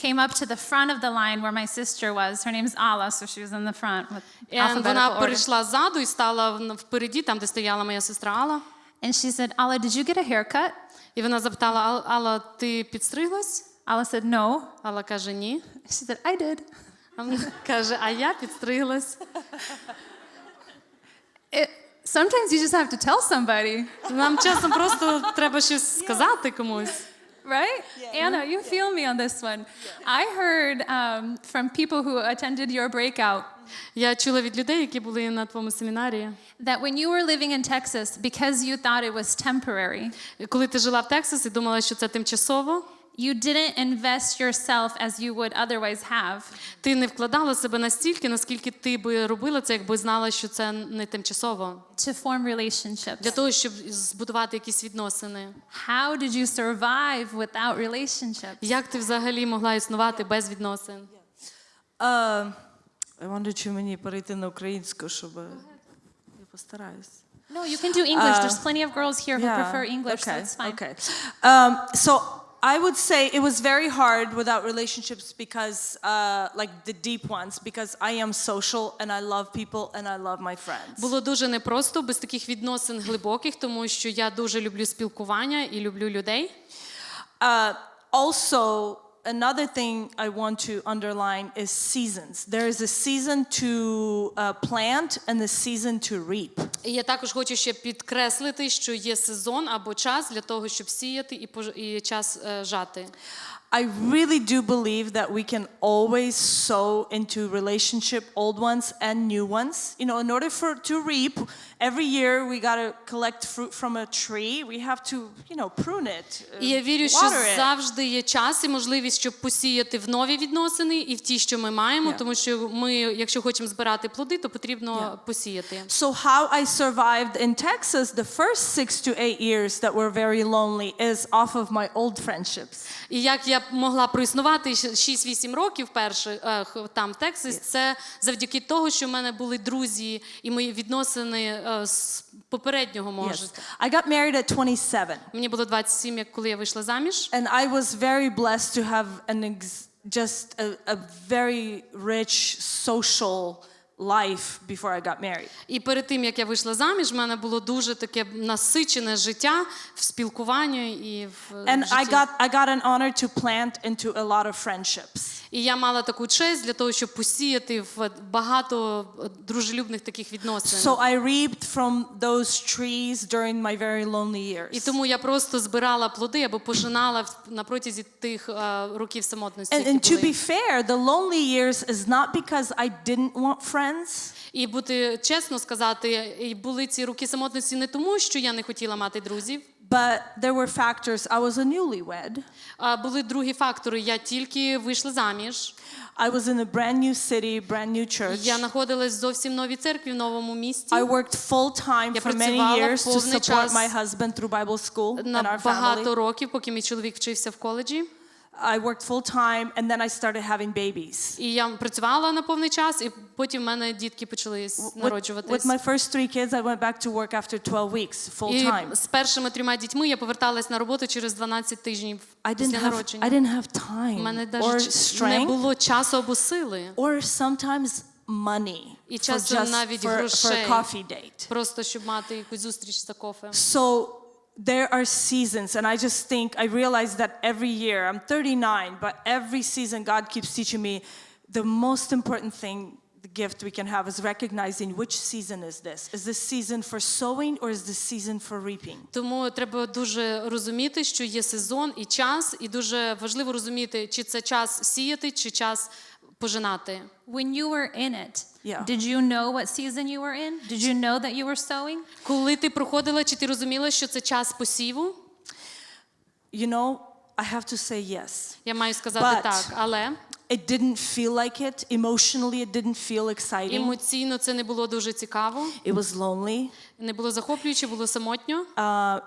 came up to the front of the line where my sister was. Her name's Ala, so she was in the front with alphabetical вона order. перейшла ззаду і стала впереді, там, де стояла моя сестра Алла. And she said, Ala, did you get a haircut? І вона запитала, Алла, ти підстриглась? Alla said, no. Алла каже, ні. She said, I did. А вона каже, а я підстриглась. Sometimes you just have to tell somebody, Нам часом просто треба щось сказати комусь. right? Anna, you feel me on this one. I heard from people who attended your breakout Я чула від людей, які були на твоєму семінарі, that when you were living in Texas, because you thought it was temporary, коли ти жила в Тексасі, думала, що це тимчасово, you didn't invest yourself as you would otherwise have. ти не вкладала себе настільки, наскільки ти би робила це, якби знала, що це не тимчасово. To form relationships. Для того, щоб збудувати якісь відносини. How did you survive without relationships? Як ти взагалі могла існувати без відносин? I wonder, чи мені перейти на українську, щоб... Я постараюсь. No, you can do English. There's plenty of girls here who prefer English, so it's fine. Okay. So I would say it was very hard without relationships because, like the deep ones, because I am social and I love people and I love my friends. Було дуже непросто без таких відносин глибоких, тому що я дуже люблю спілкування і люблю людей. Also, another thing I want to underline is seasons. There is a season to plant and a season to reap. І я також хочу ще підкреслити, що є сезон або час для того, щоб сіяти, і час жати. I really do believe that we can always sow into relationship, old ones and new ones. You know, in order to reap, every year we got to collect fruit from a tree. We have to, you know, prune it, І я вірю, що water it. завжди є час і можливість, щоб посіяти в нові відносини і в ті, що ми маємо, тому що ми, якщо хочемо збирати плоди, то потрібно посіяти. So how I survived in Texas the first 6 to 8 years that were very lonely is off of my old friendships. І як я могла проіснувати 6-8 років там, в Тексасі, це завдяки того, що в мене були друзі і мої відносини з попереднього, може. Yes. I got married at 27. Мені було 27, коли я вийшла заміж. And I was very blessed to have just a very rich social life before I got married. І перед тим, як я вийшла заміж, в мене було дуже таке насичене життя в спілкуванні і в And житті. I got an honor to plant into a lot of friendships. І я мала таку честь для того, щоб посіяти в багато дружелюбних таких відносин. So I reaped from those trees during my very lonely years. І тому я просто збирала плоди або пожинала на протязі тих років самотності, And які to були. be fair, the lonely years is not because I didn't want friends. І бути чесно сказати, і були ці роки самотності не тому, що я не хотіла мати друзів. But there were factors. I was a newlywed. А були другі фактори. Я тільки вийшла заміж. I was in a brand new city, brand new church. Я знаходилась в зовсім новій церкві, в новому місті. I worked full time Я for many працювала years to повний support час my husband through Bible school and На our багато family. років, поки мій чоловік вчився в коледжі. I worked full time and then I started having babies. І я працювала на повний час, і потім в мене дітки почали народжуватись. With my first 3 kids, I went back to work after 12 weeks, full І time. з першими 3 дітьми я поверталась на роботу через 12 тижнів після I народження. didn't have У time мене or навіть не strength було часу або сили. or sometimes money І for часом навіть for a грошей. coffee date. Просто щоб мати якусь зустріч за кофе. So there are seasons, and I just think I realize that every year. I'm 39, but every season God keeps teaching me the most important thing, the gift we can have is recognizing which season is this. Is this season for sowing or is this season for reaping? Тому треба дуже розуміти, що є сезон і час, і дуже важливо розуміти, чи це час сіяти, чи час пожинати. When you were in it, Yeah. did you know what season you were in? Did you know that you were sowing? Коли ти проходила, чи ти розуміла, що це час посіву? You know, I have to say yes. Я маю сказати But- так, але It didn't feel like it. Emotionally, it didn't feel exciting. емоційно це не було дуже цікаво, It was lonely. не було захоплююче, було самотньо,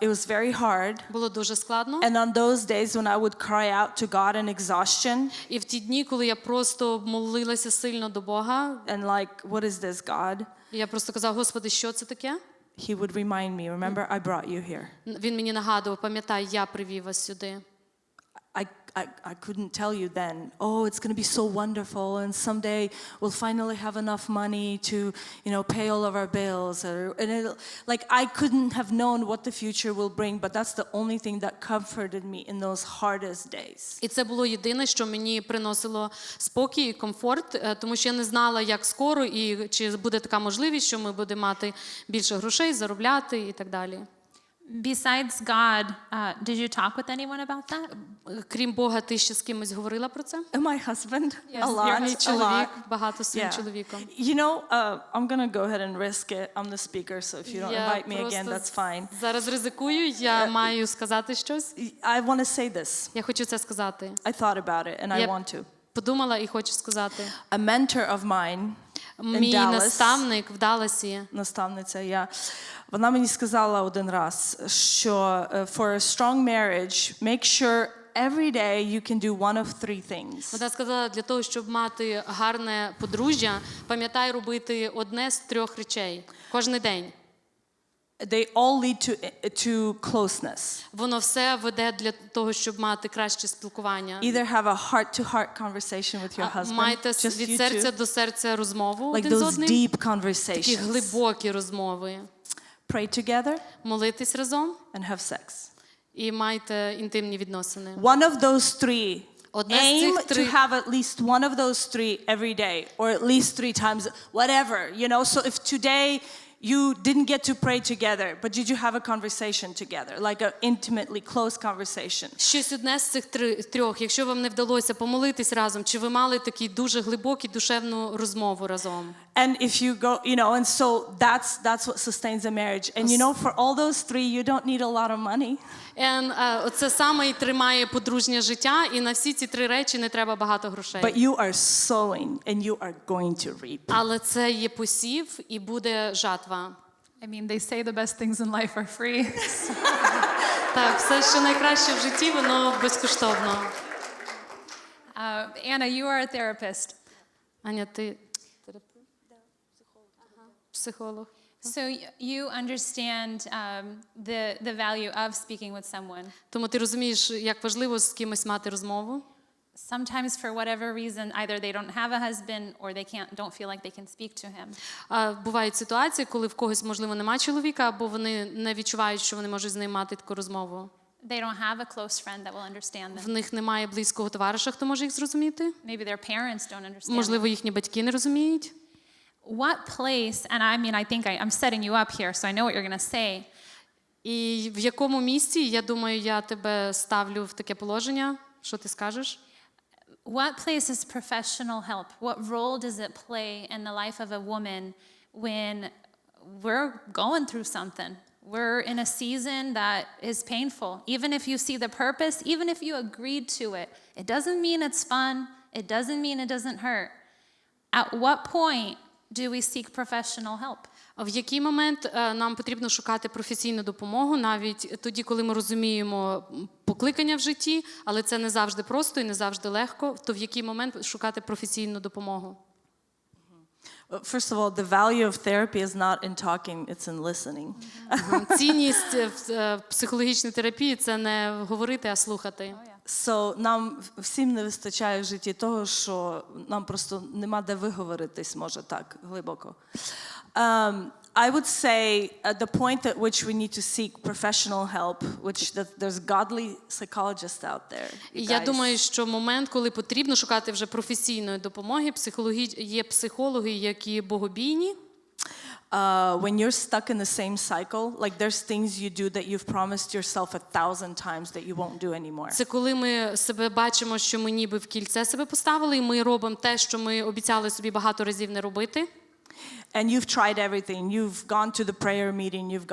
It was very hard. було дуже складно. And on those days when I would cry out to God in exhaustion І в ті дні, коли я просто молилася сильно до Бога, and like, what is this, God? я просто казала: Господи, що це таке? He would remind me, remember, I brought you here. Він мені нагадував: пам'ятай, я привів вас сюди. I couldn't tell you then, oh, it's going to be so wonderful and someday we'll finally have enough money to, pay all of our bills. I couldn't have known what the future will bring, but that's the only thing that comforted me in those hardest days. І це було єдине, що мені приносило спокій і комфорт, тому що я не знала, як скоро і чи буде така можливість, що ми будемо мати більше грошей, заробляти і так далі. Besides God, did you talk with anyone about that? Крім Бога, ти ще з кимось говорила про це? My husband, Yes, a lot, you're Мій a lot. чоловік, багато з своїм Yeah. чоловіком. I'm going to go ahead and risk it. I'm the speaker, so if you don't Я invite me again, просто that's fine. зараз ризикую, я маю сказати щось. I want to say this. Я хочу це сказати. I thought about it, and I Я want to. подумала і хочу сказати. A mentor of mine in Мій Dallas, наставник в Далласі, наставниця, вона мені сказала один раз, що for a strong marriage, make sure every day you can do one of three things. вона сказала, для того, щоб мати гарне подружжя, пам'ятай робити одне з 3 речей кожен день. They all lead to closeness. Воно все веде для того, щоб мати краще спілкування. Either have a heart-to-heart conversation with your husband, Майте just від you серця two, до серця розмову like один з those одним. deep Такі conversations. глибокі розмови. Pray together Молитись разом and have sex. і майте інтимні відносини. One of those three. Одне з Aim цих 3. to have at least one of those 3 every day, or at least 3 times, whatever, So if today you didn't get to pray together, but did you have a conversation together, like an intimately close conversation? Щось одне з цих 3. Якщо вам не вдалося помолитись разом, чи ви мали такі дуже глибокі душевну розмову разом? And if you go, and so that's what sustains a marriage. And for all those 3, you don't need a lot of money. Оце саме і тримає подружнє життя, і на всі ці 3 речі не треба багато грошей. But you are sowing and you are going to reap. Але це є посів і буде жатва. I mean, they say the best things in life are free. Так, все, що найкраще в житті, воно безкоштовно. Anna, you are a therapist. Аня, ти психолог. So you understand the value of speaking with someone. Тому ти розумієш, як важливо з кимось мати розмову. Sometimes for whatever reason, either they don't have a husband or they don't feel like they can speak to him. Бувають ситуації, коли в когось, можливо, немає чоловіка, або вони не відчувають, що вони можуть з ним мати таку розмову. They don't have a close friend that will understand В them. них немає близького товариша, хто може їх зрозуміти. Maybe their parents don't understand. Можливо, їхні батьки не розуміють. What place, and I mean, I think I'm setting you up here, so I know what you're going to say. І в якому місці, я думаю, я тебе ставлю в таке положення. Що ти скажеш? What place is professional help? What role does it play in the life of a woman when we're going through something? We're in a season that is painful. Even if you see the purpose, even if you agreed to it, it doesn't mean it's fun. It doesn't mean it doesn't hurt. At what point do we seek professional help? В який момент нам потрібно шукати професійну допомогу, навіть тоді, коли ми розуміємо покликання в житті, але це не завжди просто і не завжди легко, то в який момент шукати професійну допомогу? First of all, the value of therapy is not in talking, it's in listening. Цінність в психологічній терапії – це не говорити, а слухати. So, нам всім не вистачає в житті того, що нам просто нема де виговоритись, може так, глибоко. I would say at the point at which we need to seek professional help, which there's godly psychologists out there. Я думаю, що момент, коли потрібно шукати вже професійної допомоги, є психологи, які богобійні. When you're stuck in the same cycle, like there's things you do that you've promised yourself 1,000 times that you won't do anymore. Це коли ми себе бачимо, що ми ніби в кільце себе поставили, і ми робимо те, що ми обіцяли собі багато разів не робити. And you've tried everything. You've gone to the prayer meeting, you've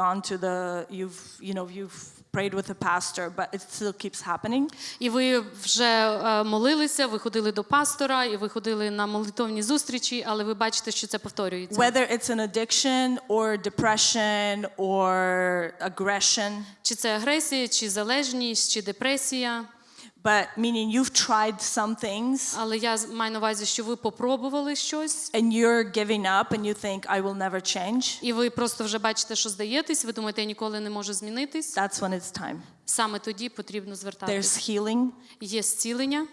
prayed with a pastor, but it still keeps happening. І ви вже молилися, ви ходили до пастора, і ви ходили на молитовні зустрічі, але ви бачите, що це повторюється. Whether it's an addiction or depression or aggression. Чи це агресія, чи залежність, чи депресія. But meaning you've tried some things. Але я маю на увазі, що ви попробували щось. And you're giving up and you think I will never change. І ви просто вже бачите, що здаєтесь, ви думаєте, я ніколи не можу змінитись. That's when it's time. саме тоді потрібно звертатися. There's healing, Є зцілення,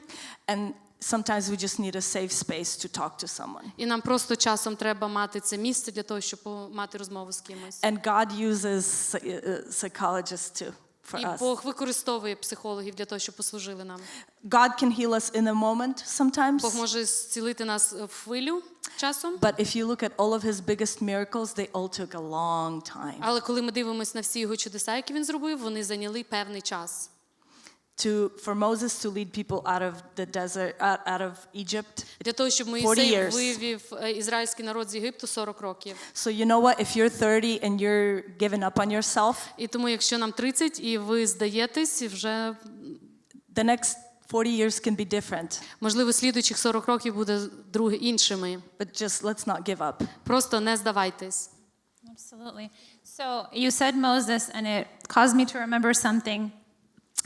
and sometimes we just need a safe space to talk to someone. і нам просто часом треба мати це місце для того, щоб мати розмову з кимось. And God uses psychologists too for І us. Бог використовує психологів для того, щоб послужили нам. God can heal us in a moment sometimes. Бог може зцілити нас в хвилю часом, But if you look at all of his biggest miracles, they all took a long time. але коли ми дивимося на всі його чудеса, які він зробив, вони зайняли певний час. For Moses to lead people out of the desert, out of Egypt. Для того, щоб 40 Моїсей years. вивів ізраїльський народ з Єгипту 40 років. So you know what? If you're 30 and you're giving up on yourself, І тому, якщо нам 30 і ви здаєтесь, і вже, the next 40 years can be different. можливо, слідуючих 40 років буде іншими. But just let's not give up. Просто не здавайтесь. Absolutely. So you said Moses, and it caused me to remember something.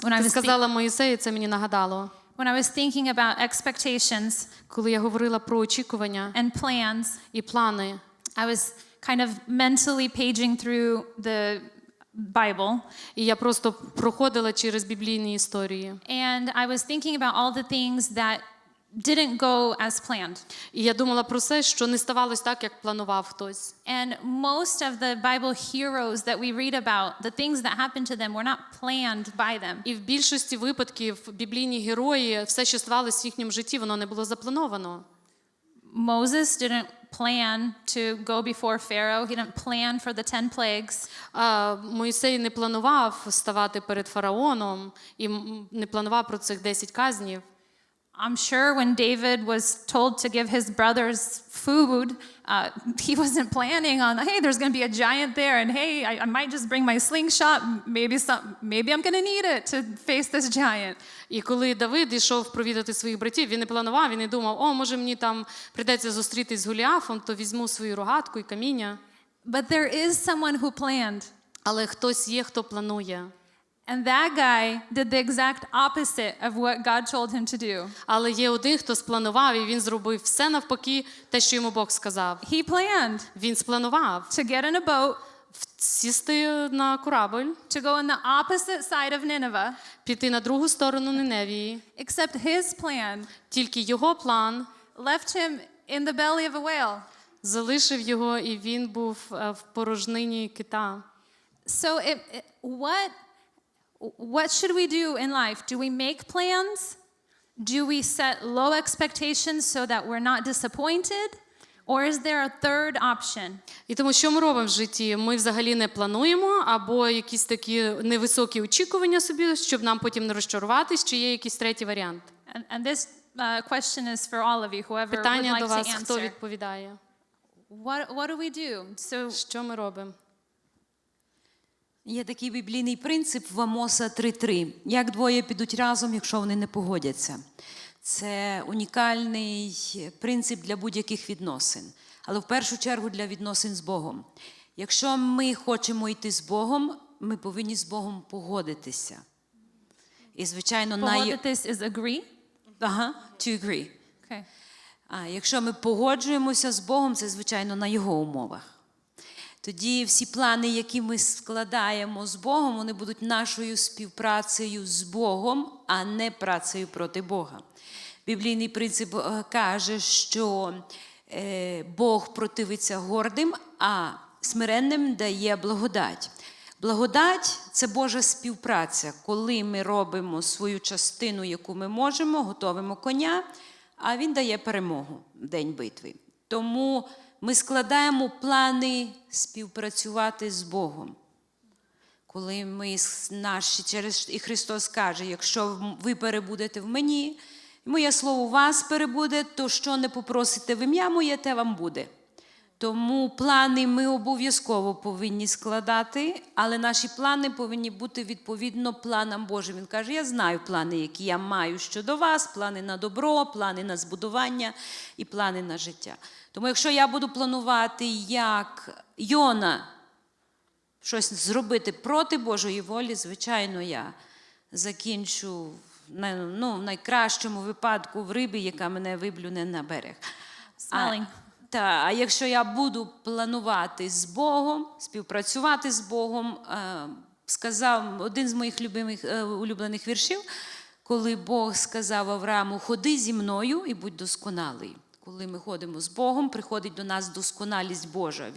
When I Ти was сказала Моїсею, це мені нагадало. when I was thinking about expectations Коли я говорила про очікування and plans, і плани, I was kind of mentally paging through the Bible, і я просто проходила через біблійні історії. and I was thinking about all the things that didn't go as planned. І я думала про все, що не ставалось так, як планував хтось. And most of the Bible heroes that we read about, the things that happened to them were not planned by them. І в більшості випадків біблійні герої, все, що ставалось в їхньому житті, воно не було заплановано. Moses didn't plan to go before Pharaoh. He didn't plan for the 10 plagues. Моїсей не планував ставати перед фараоном і не планував про цих 10 казнів. I'm sure when David was told to give his brothers food, he wasn't planning on, hey, there's going to be a giant there, and hey, I might just bring my slingshot. Maybe I'm going to need it to face this giant. І коли Давид йшов провідати своїх братів, він не планував, він не думав, може мені там прийдеться зустрітись з Голіафом, то візьму свою рогатку і каміння. But there is someone who planned. Але хтось є, хто планує. And that guy did the exact opposite of what God told him to do. Але є один, хто спланував, і він зробив все навпаки, те, що йому Бог сказав. He planned Він спланував to get in a boat, сісти на корабль, to go on the opposite side of Nineveh, піти на другу сторону Ниневії. except his plan Тільки його план left him in the belly of a whale. залишив його, і він був в порожнині кита. So what should we do in life? Do we make plans? Do we set low expectations so that we're not disappointed? Or is there a third option? І тому, що ми робимо в житті? Ми взагалі не плануємо, або якісь такі невисокі очікування собі, щоб нам потім не розчаруватись, чи є якийсь третій варіант? And this question is for all of you, whoever would Питання like до to вас, хто answer. відповідає? What do we do? So Що ми робимо? Є такий біблійний принцип в Амоса 3.3. Як двоє підуть разом, якщо вони не погодяться. Це унікальний принцип для будь-яких відносин. Але в першу чергу для відносин з Богом. Якщо ми хочемо йти з Богом, ми повинні з Богом погодитися. І, звичайно, pогодитись is agree? to agree. Okay. А якщо ми погоджуємося з Богом, це, звичайно, на Його умовах. Тоді всі плани, які ми складаємо з Богом, вони будуть нашою співпрацею з Богом, а не працею проти Бога. Біблійний принцип каже, що Бог противиться гордим, а смиренним дає благодать. Благодать – це Божа співпраця, коли ми робимо свою частину, яку ми можемо, готовимо коня, а Він дає перемогу в день битви. Тому ми складаємо плани співпрацювати з Богом. Коли ми і Христос каже, якщо ви перебудете в мені, і моє слово у вас перебуде, то що не попросите в ім'я моє, те вам буде. Тому плани ми обов'язково повинні складати, але наші плани повинні бути відповідно планам Божим. Він каже, я знаю плани, які я маю щодо вас, плани на добро, плани на збудування і плани на життя. Тому якщо я буду планувати, як Йона, щось зробити проти Божої волі, звичайно, я закінчу в найкращому випадку в рибі, яка мене виблюне на берег. А якщо я буду планувати з Богом, співпрацювати з Богом, сказав один з моїх улюблених віршів, коли Бог сказав Аврааму: «Ходи зі мною і будь досконалий». Коли ми ходимо з Богом, приходить до нас досконалість Божа.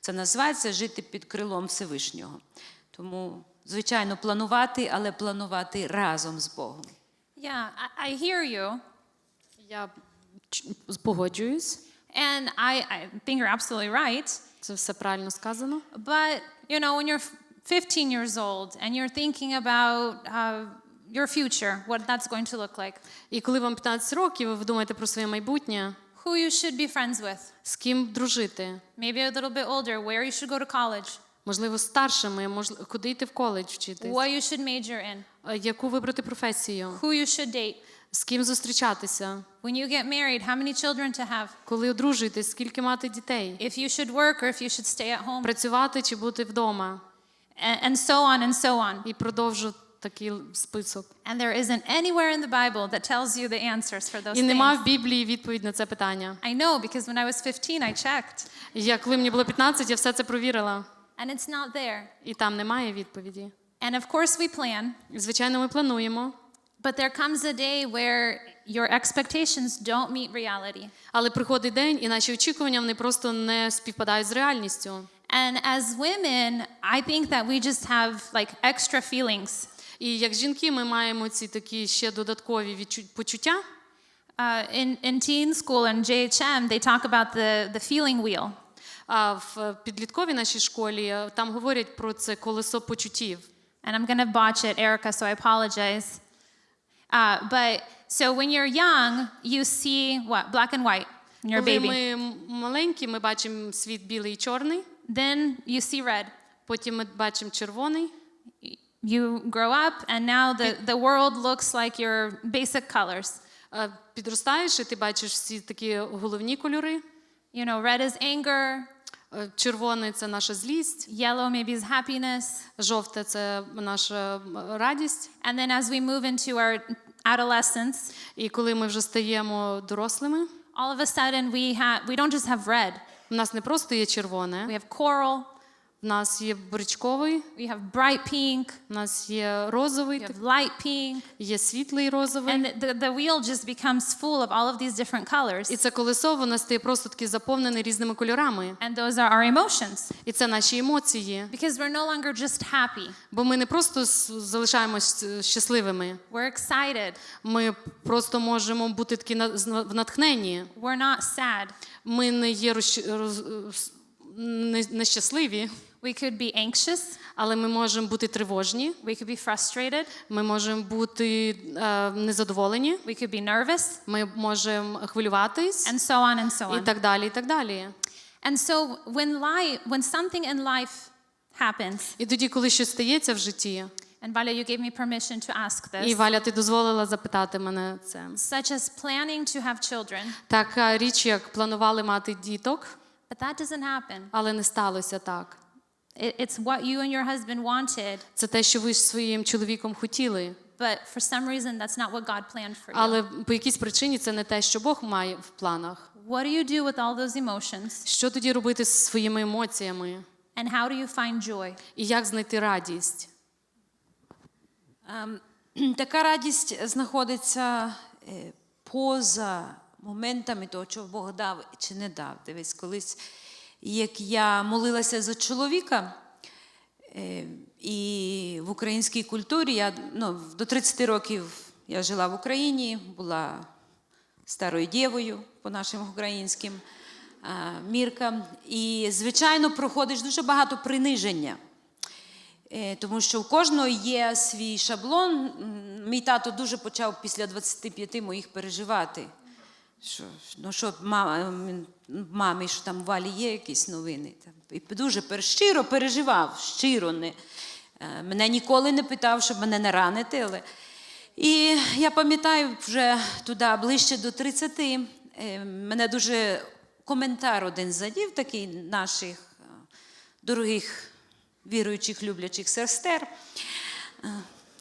Це називається жити під крилом Всевишнього. Тому, звичайно, планувати, але планувати разом з Богом. Yeah, I hear you. Я погоджуюсь. And I think you're absolutely right. Це все правильно сказано. But, you know, when you're 15 years old and you're thinking about your future, what that's going to look like, І коли вам 15 років, ви думаєте про своє майбутнє, who you should be friends with, з ким дружити, maybe a little bit older, where you should go to college, можливо, старшими, куди йти в коледж вчитись, what you should major in, яку вибрати професію, who you should date, з ким зустрічатися, when you get married, how many children to have, коли одружуєтесь, скільки мати дітей, if you should work or if you should stay at home, працювати чи бути вдома. and so on and so on. І продовжу такий список. And there isn't anywhere in the Bible that tells you the answers for those І нема things. в Біблії відповідь на це питання. I know, because when I was 15, I checked, Коли мені було 15, я все це провірила. and it's not there. І там немає відповіді. And of course we plan, І, звичайно, ми плануємо. but there comes a day where your expectations don't meet reality. Але приходить день, і наші очікування, вони просто не співпадають з реальністю. And as women, I think that we just have like extra feelings. І як жінки ми маємо ці такі ще додаткові почуття. In teen school and JHM, they talk about the feeling wheel. А в підлітковій нашій школі там говорять про це колесо почуттів. And I'm going to botch it, Erica, so I apologize. But so when you're young, you see what? Black and white when you're a Коли baby. ми маленькі, ми бачимо світ білий і чорний. Then you see red. Потім ми бачимо червоний. You grow up, and now the world looks like your basic colors. Підростаєш, і ти бачиш всі такі головні кольори. You know, red is anger, Червоний – це наша злість. yellow maybe is happiness. Жовте – це наша радість. And then as we move into our adolescence, І коли ми вже стаємо дорослими, all of a sudden we don't just have red. в нас не просто є червоне, We have coral, в нас є бурячковий, we have bright pink, в нас є розовий, we have light pink. є світлий розовий. And the wheel just becomes full of all of these different colors. І це колесо, воно стає просто таки заповнене різними кольорами. And those are our emotions. І це наші емоції. Because we're no longer just happy. Бо ми не просто залишаємось щасливими. We're excited. Ми просто можемо бути такі в натхненні. We're not sad. Ми не є нещасливі, We could be anxious. але ми можемо бути тривожні. We could be frustrated. Ми можемо бути незадоволені. We could be nervous. Ми можемо хвилюватись. And so on and so І on. так далі, і так далі. And so when something in life happens, І тоді, коли щось стається в житті, and Valia, you gave me permission to ask this, і Валя, ти дозволила запитати мене це. such as planning to have children, Така річ, як планували мати діток, but that doesn't happen. але не сталося так. It's what you and your husband wanted, Це те, що ви з своїм чоловіком хотіли, but for some reason that's not what God planned for you. але по якійсь причині це не те, що Бог має в планах. What do you do with all those emotions? Що тоді робити з своїми емоціями? And how do you find joy? І як знайти радість? Така радість знаходиться поза моментами того, що Бог дав чи не дав. Дивись, колись, як я молилася за чоловіка, і в українській культурі, до 30 років я жила в Україні, була старою дівою по нашим українським міркам. І, звичайно, проходиш дуже багато приниження. Тому що у кожного є свій шаблон. Мій тато дуже почав після 25 моїх переживати. Що мамі, що там у Валі є якісь новини. І дуже щиро переживав, мене ніколи не питав, щоб мене не ранити. Але... І я пам'ятаю, вже туди, ближче до 30, мене дуже коментар один задів, такий наших дорогих віруючих, люблячих сестер.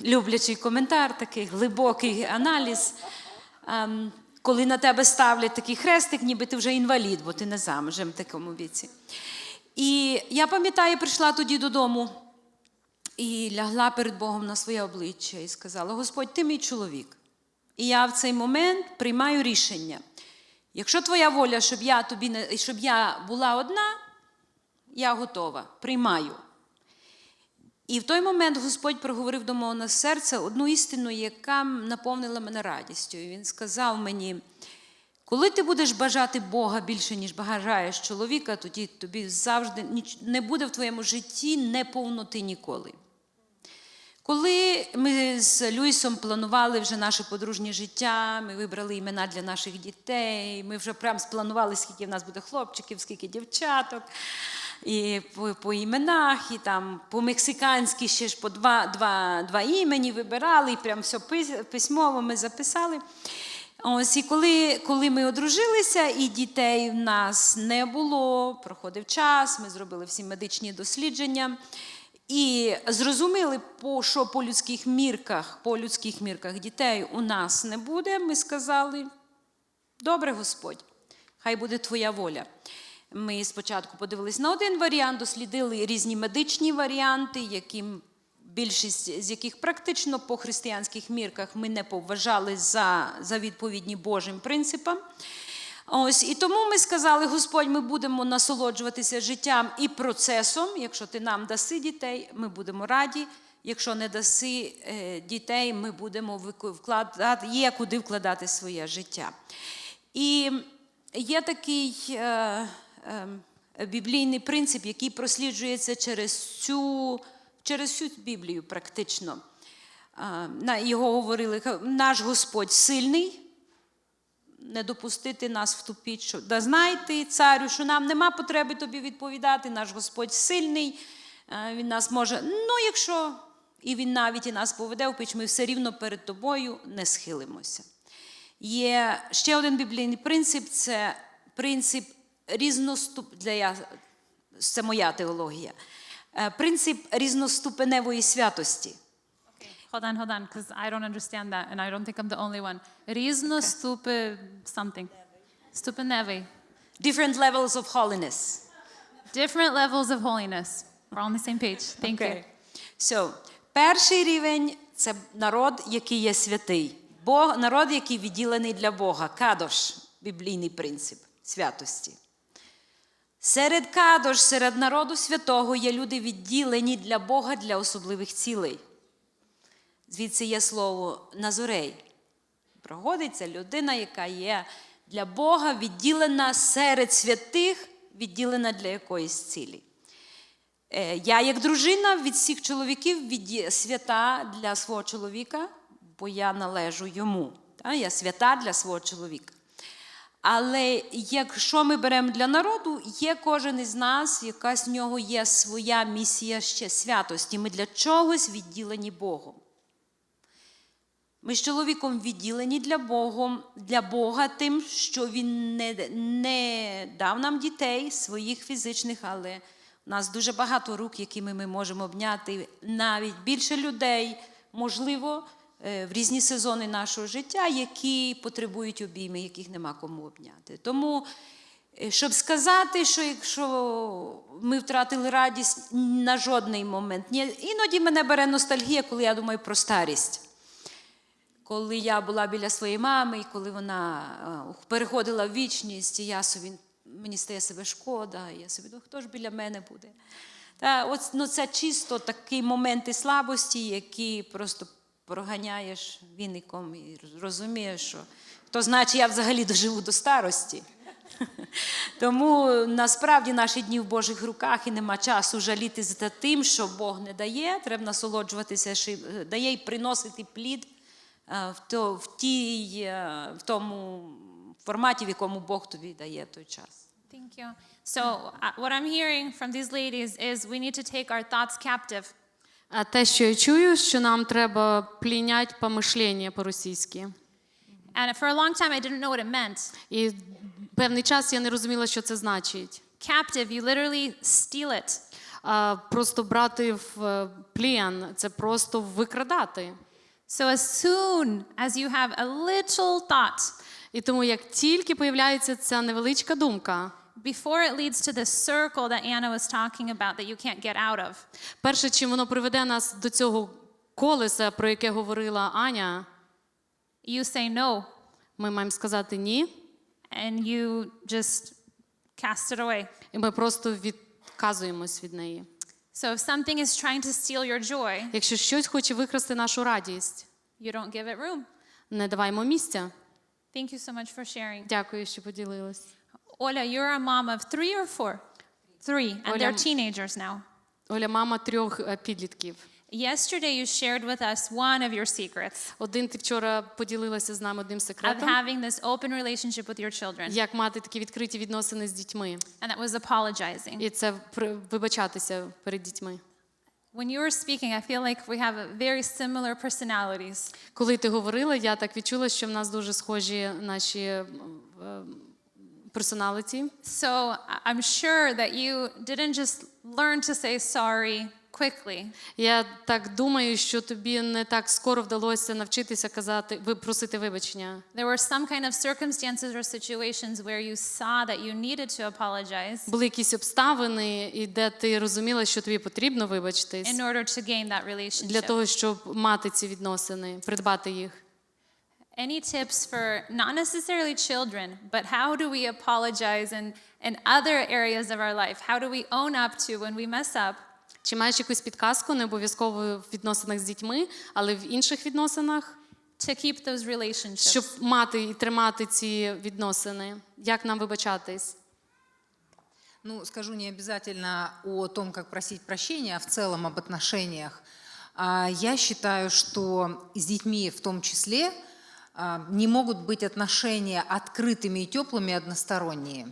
Люблячий коментар, такий глибокий аналіз. Коли на тебе ставлять такий хрестик, ніби ти вже інвалід, бо ти не замужем в такому віці. І я пам'ятаю, прийшла тоді додому і лягла перед Богом на своє обличчя і сказала: Господь, ти мій чоловік. І я в цей момент приймаю рішення. Якщо твоя воля, щоб я була одна, я готова, приймаю. І в той момент Господь проговорив до мого серця одну істину, яка наповнила мене радістю. І Він сказав мені: коли ти будеш бажати Бога більше, ніж бажаєш чоловіка, тоді тобі завжди не буде в твоєму житті неповноти ніколи. Коли ми з Люїсом планували вже наше подружнє життя, ми вибрали імена для наших дітей, ми вже прям спланували, скільки в нас буде хлопчиків, скільки дівчаток, і по іменах, і там по-мексиканськи ще ж по два імені вибирали, і прям все письмово ми записали. Ось, і коли ми одружилися, і дітей в нас не було, проходив час, ми зробили всі медичні дослідження, і зрозуміли, що по людських мірках дітей у нас не буде, ми сказали: добре, Господь, хай буде твоя воля. Ми спочатку подивились на один варіант, дослідили різні медичні варіанти, більшість з яких практично по християнських мірках ми не поважали за відповідні Божим принципам. Ось, і тому ми сказали: Господь, ми будемо насолоджуватися життям і процесом. Якщо ти нам даси дітей, ми будемо раді. Якщо не даси дітей, ми будемо є куди вкладати своє життя. І є такий біблійний принцип, який просліджується через всю Біблію практично. Його говорили: наш Господь сильний, не допустити нас в ту піч. Да знай ти, царю, що нам нема потреби тобі відповідати, наш Господь сильний, він нас може, якщо і він навіть і нас поведе в піч, ми все рівно перед тобою не схилимося. Є ще один біблійний принцип, це принцип це моя теологія, принцип різноступеневої святості. Hold on, because I don't understand that, and I don't think I'm the only one. Різно ступи something. Ступеневий. Different levels of holiness. Different levels of holiness. We're on the same page. Thank you. So, перший рівень – це народ, який є святий. Народ, який відділений для Бога. Кадош – біблійний принцип святості. Серед кадош, серед народу святого є люди відділені для Бога для особливих цілей. Звідси є слово «назорей». Проводиться людина, яка є для Бога відділена серед святих, відділена для якоїсь цілі. Я, як дружина, від всіх чоловіків свята для свого чоловіка, бо я належу йому. Я свята для свого чоловіка. Але якщо ми беремо для народу, є кожен із нас, якась в нього є своя місія ще святості. Ми для чогось відділені Богом. Ми з чоловіком відділені для Бога тим, що Він не дав нам дітей своїх фізичних, але у нас дуже багато рук, якими ми можемо обняти навіть більше людей, можливо, в різні сезони нашого життя, які потребують обійми, яких нема кому обняти. Тому, щоб сказати, що якщо ми втратили радість, на жодний момент. Іноді мене бере ностальгія, коли я думаю про старість. Коли я була біля своєї мами, і коли вона переходила в вічність, і мені стає себе шкода, і я собі думаю, хто ж біля мене буде? Це чисто такі моменти слабості, які просто проганяєш віником і розумієш, що то значить я взагалі доживу до старості. Тому насправді наші дні в Божих руках і нема часу жаліти за тим, що Бог не дає. Треба насолоджуватися, що дає і приносити плід в тому форматі, в якому Бог тобі дає той час. Thank you. So what I'm hearing from these ladies is we need to take our thoughts captive. А те, що я чую, що нам треба плінять помишлення по-російськи. And for a long time I didn't know what it meant. І певний час я не розуміла, що це значить. Captive, you literally steal it. Просто брати в плен – це просто викрадати. So as soon as you have a little thought, І тому, як тільки появляється ця невеличка думка, before it leads to this circle that Anna was talking about that you can't get out of. Перше, чим воно приведе нас до цього колеса, про яке говорила Аня, You say no, ми маємо сказати ні, and you just cast it away. і ми просто відказуємось від неї. So if something is trying to steal your joy, Якщо щось хоче викрасти нашу радість, you don't give it room. не даваймо місця. Thank you so much for sharing. Дякую, що поділилась. Ola, you're a mom of 3 or 4? 3, and Оля, they're teenagers now. Оля, мама 3 підлітків. Yesterday you shared with us one of your secrets Один ти вчора поділилася з нами одним of секретом, having this open relationship with your children, як мати такі відкриті відносини з дітьми. and that was apologizing. І це вибачатися перед дітьми. When you were speaking, I feel like we have very similar personalities. Коли ти говорила, я так відчула, що в нас дуже схожі наші персоналіті. So I'm sure that you didn't just learn to say sorry quickly. Я так думаю, що тобі не так скоро вдалося навчитися просити вибачення. There were some kind of circumstances or situations where you saw that you needed to apologize Були якісь обставини, і де ти розуміла, що тобі потрібно вибачитись in order to gain that для relationship. того, щоб мати ці відносини, придбати їх. Any tips for not necessarily children, but how do we apologize in other areas of our life? How do we own up to when we mess up? Чи маєш якусь підказку, не обов'язково в відносинах з дітьми, але в інших відносинах, To keep those relationships. щоб мати і тримати ці відносини? Як нам вибачатись? Ну, скажу не обязательно о том, как просить прощения, а в целом об отношениях. Я считаю, что с детьми в том числе не могут быть отношения открытыми и теплыми, односторонние.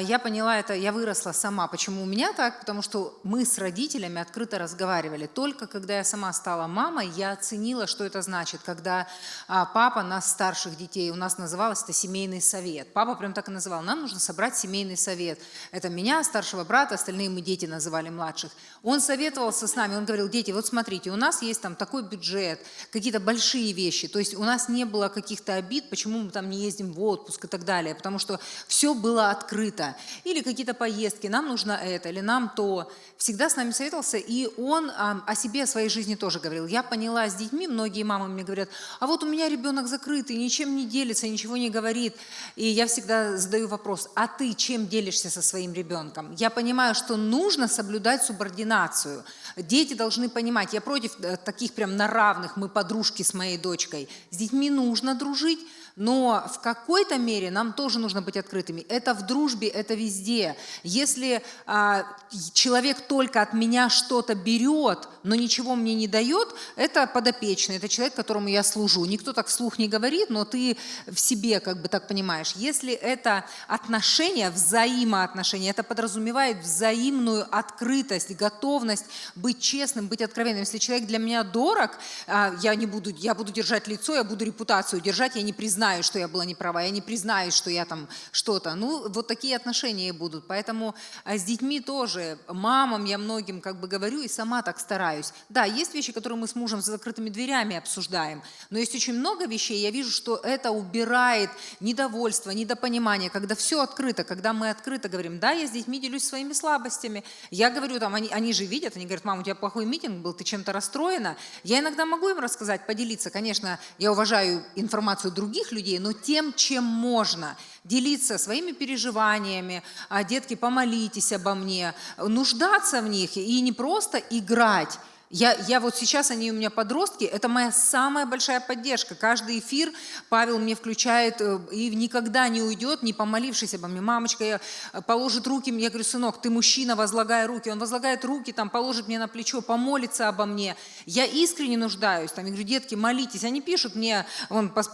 Я поняла это, я выросла сама. Почему у меня так? Потому что мы с родителями открыто разговаривали. Только когда я сама стала мамой, я оценила, что это значит, когда папа нас, старших детей, у нас называлось это семейный совет. Папа прям так и называл. Нам нужно собрать семейный совет. Это меня, старшего брата, остальные мы дети называли младших. Он советовался с нами, он говорил: дети, вот смотрите, у нас есть там такой бюджет, какие-то большие вещи. То есть у нас не было каких-то обид, почему мы там не ездим в отпуск и так далее. Потому что все было открыто. Или какие-то поездки, нам нужно это, или нам то. Всегда с нами советовался, и он о себе, о своей жизни тоже говорил. Я поняла с детьми, многие мамы мне говорят: а вот у меня ребенок закрытый, ничем не делится, ничего не говорит. И я всегда задаю вопрос: а ты чем делишься со своим ребенком? Я понимаю, что нужно соблюдать субординацию. Дети должны понимать, я против таких прям на равных, мы подружки с моей дочкой. С детьми нужно дружить, но в какой-то мере нам тоже нужно быть открытыми. Это в дружбе, это везде. Если человек только от меня что-то берет, но ничего мне не дает, это подопечный, это человек, которому я служу. Никто так вслух не говорит, но ты в себе как бы так понимаешь. Если это отношения, взаимоотношения, это подразумевает взаимную открытость, готовность быть честным, быть откровенным. Если человек для меня дорог, я буду держать лицо, я буду репутацию держать, я не признаю, что я была не права, я не признаюсь, что я там что-то. Ну, вот такие отношения и будут. Поэтому с детьми тоже, мамам я многим как бы говорю и сама так стараюсь. Да, есть вещи, которые мы с мужем за закрытыми дверями обсуждаем, но есть очень много вещей, я вижу, что это убирает недовольство, недопонимание, когда все открыто, когда мы открыто говорим: да, я с детьми делюсь своими слабостями. Я говорю, там, они же видят, они говорят: мам, у тебя плохой митинг был, ты чем-то расстроена. Я иногда могу им рассказать, поделиться. Конечно, я уважаю информацию других людей, но тем, чем можно. Делиться своими переживаниями, детки, помолитесь обо мне, нуждаться в них и не просто играть. Я вот сейчас, они у меня подростки, это моя самая большая поддержка. Каждый эфир Павел мне включает и никогда не уйдет, не помолившись обо мне. Мамочка положит руки, я говорю: сынок, ты мужчина, возлагай руки. Он возлагает руки, там, положит мне на плечо, помолится обо мне. Я искренне нуждаюсь. Там, я говорю: детки, молитесь. Они пишут мне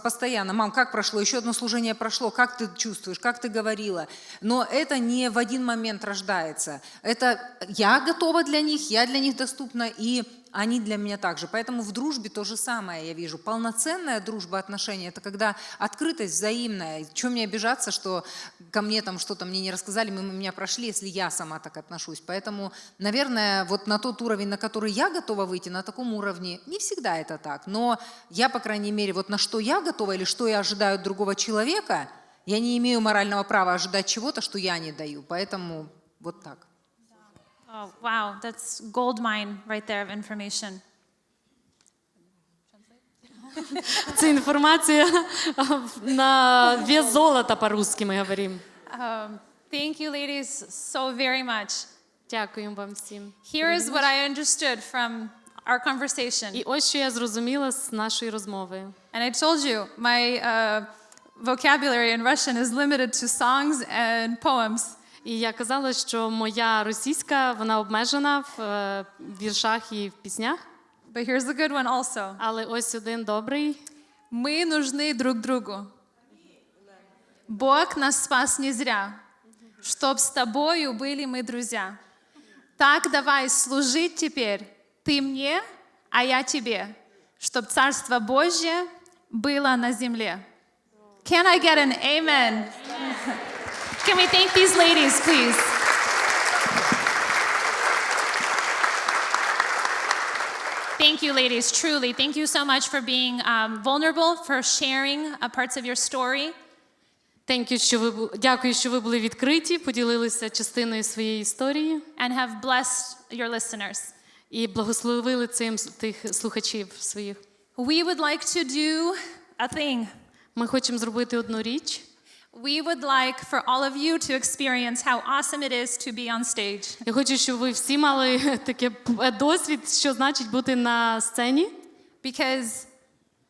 постоянно: мам, как прошло? Еще одно служение прошло. Как ты чувствуешь? Как ты говорила? Но это не в один момент рождается. Это я готова для них, я для них доступна, и они для меня также. Поэтому в дружбе то же самое я вижу. Полноценная дружба, отношения – это когда открытость взаимная. Чем мне обижаться, что ко мне там что-то мне не рассказали, мимо меня прошли, если я сама так отношусь. Поэтому, наверное, вот на тот уровень, на который я готова выйти, на таком уровне, не всегда это так. Но я, по крайней мере, вот на что я готова или что я ожидаю от другого человека, Я не имею морального права ожидать чего-то, что я не даю. Поэтому вот так. Oh, wow, that's gold mine right there of information. Це інформація на вес золота по-русски ми говоримо. Thank you, ladies, so very much. Дякуємо вам всім. Here is what I understood from our І conversation. ось що я зрозуміла з нашої розмови. And I told you, my vocabulary in Russian is limited to songs and poems. І я казала, що моя російська, вона обмежена в віршах і в піснях. But here's the good one also. Але ось один добрий. Мы нужны друг другу. Бог нас спас не зря, чтоб с тобою были мы друзья. Так давай служить теперь ты мне, а я тебе, чтоб Царство Божье было на земле. Can I get an amen? Can we thank these ladies, please? Thank you, ladies, truly. Thank you so much for being vulnerable, for sharing parts of your story. Дякую, що ви були відкриті, поділилися частиною своєї історії. And have blessed your listeners. І благословили цим тих слухачів своїх. We would like to do a thing. Ми хочемо зробити одну річ. We would like for all of you to experience how awesome it is to be on stage. Я хочу, щоб ви всі мали таке досвід, що значить бути на сцені. Because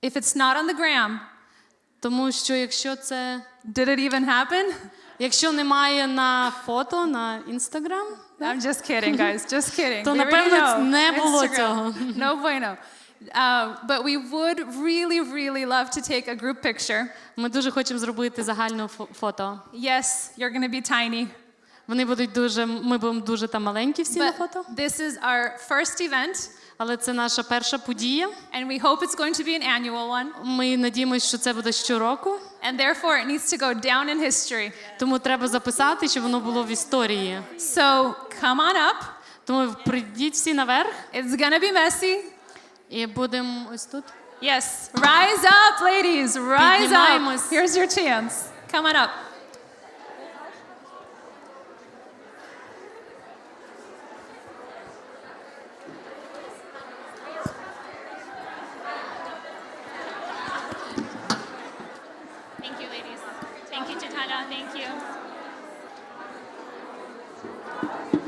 if it's not on the gram, Тому що якщо це... did it even happen? Якщо немає на фото, на Instagram, I'm just kidding, guys. Just kidding. То, We already напевно, know. не було Instagram. цього. No bueno. But we would really, really love to take a group picture. ми дуже хочемо зробити загальне фото. Yes, you're going to be tiny. Ми будемо дуже там маленькі всі на фото. But this is our first event, Але це наша перша подія. and we hope it's going to be an annual one. Ми надіємося, що це буде щороку. And therefore, it needs to go down in history. Тому треба записати, щоб воно було в історії. So come on up. Тому прийдіть всі наверх It's going to be messy. і будемо ось тут. Yes. Rise up, ladies. Rise up. Піднімаємось. Here's your chance. Come on up. Thank you, ladies. Thank you, Chitana. Thank you.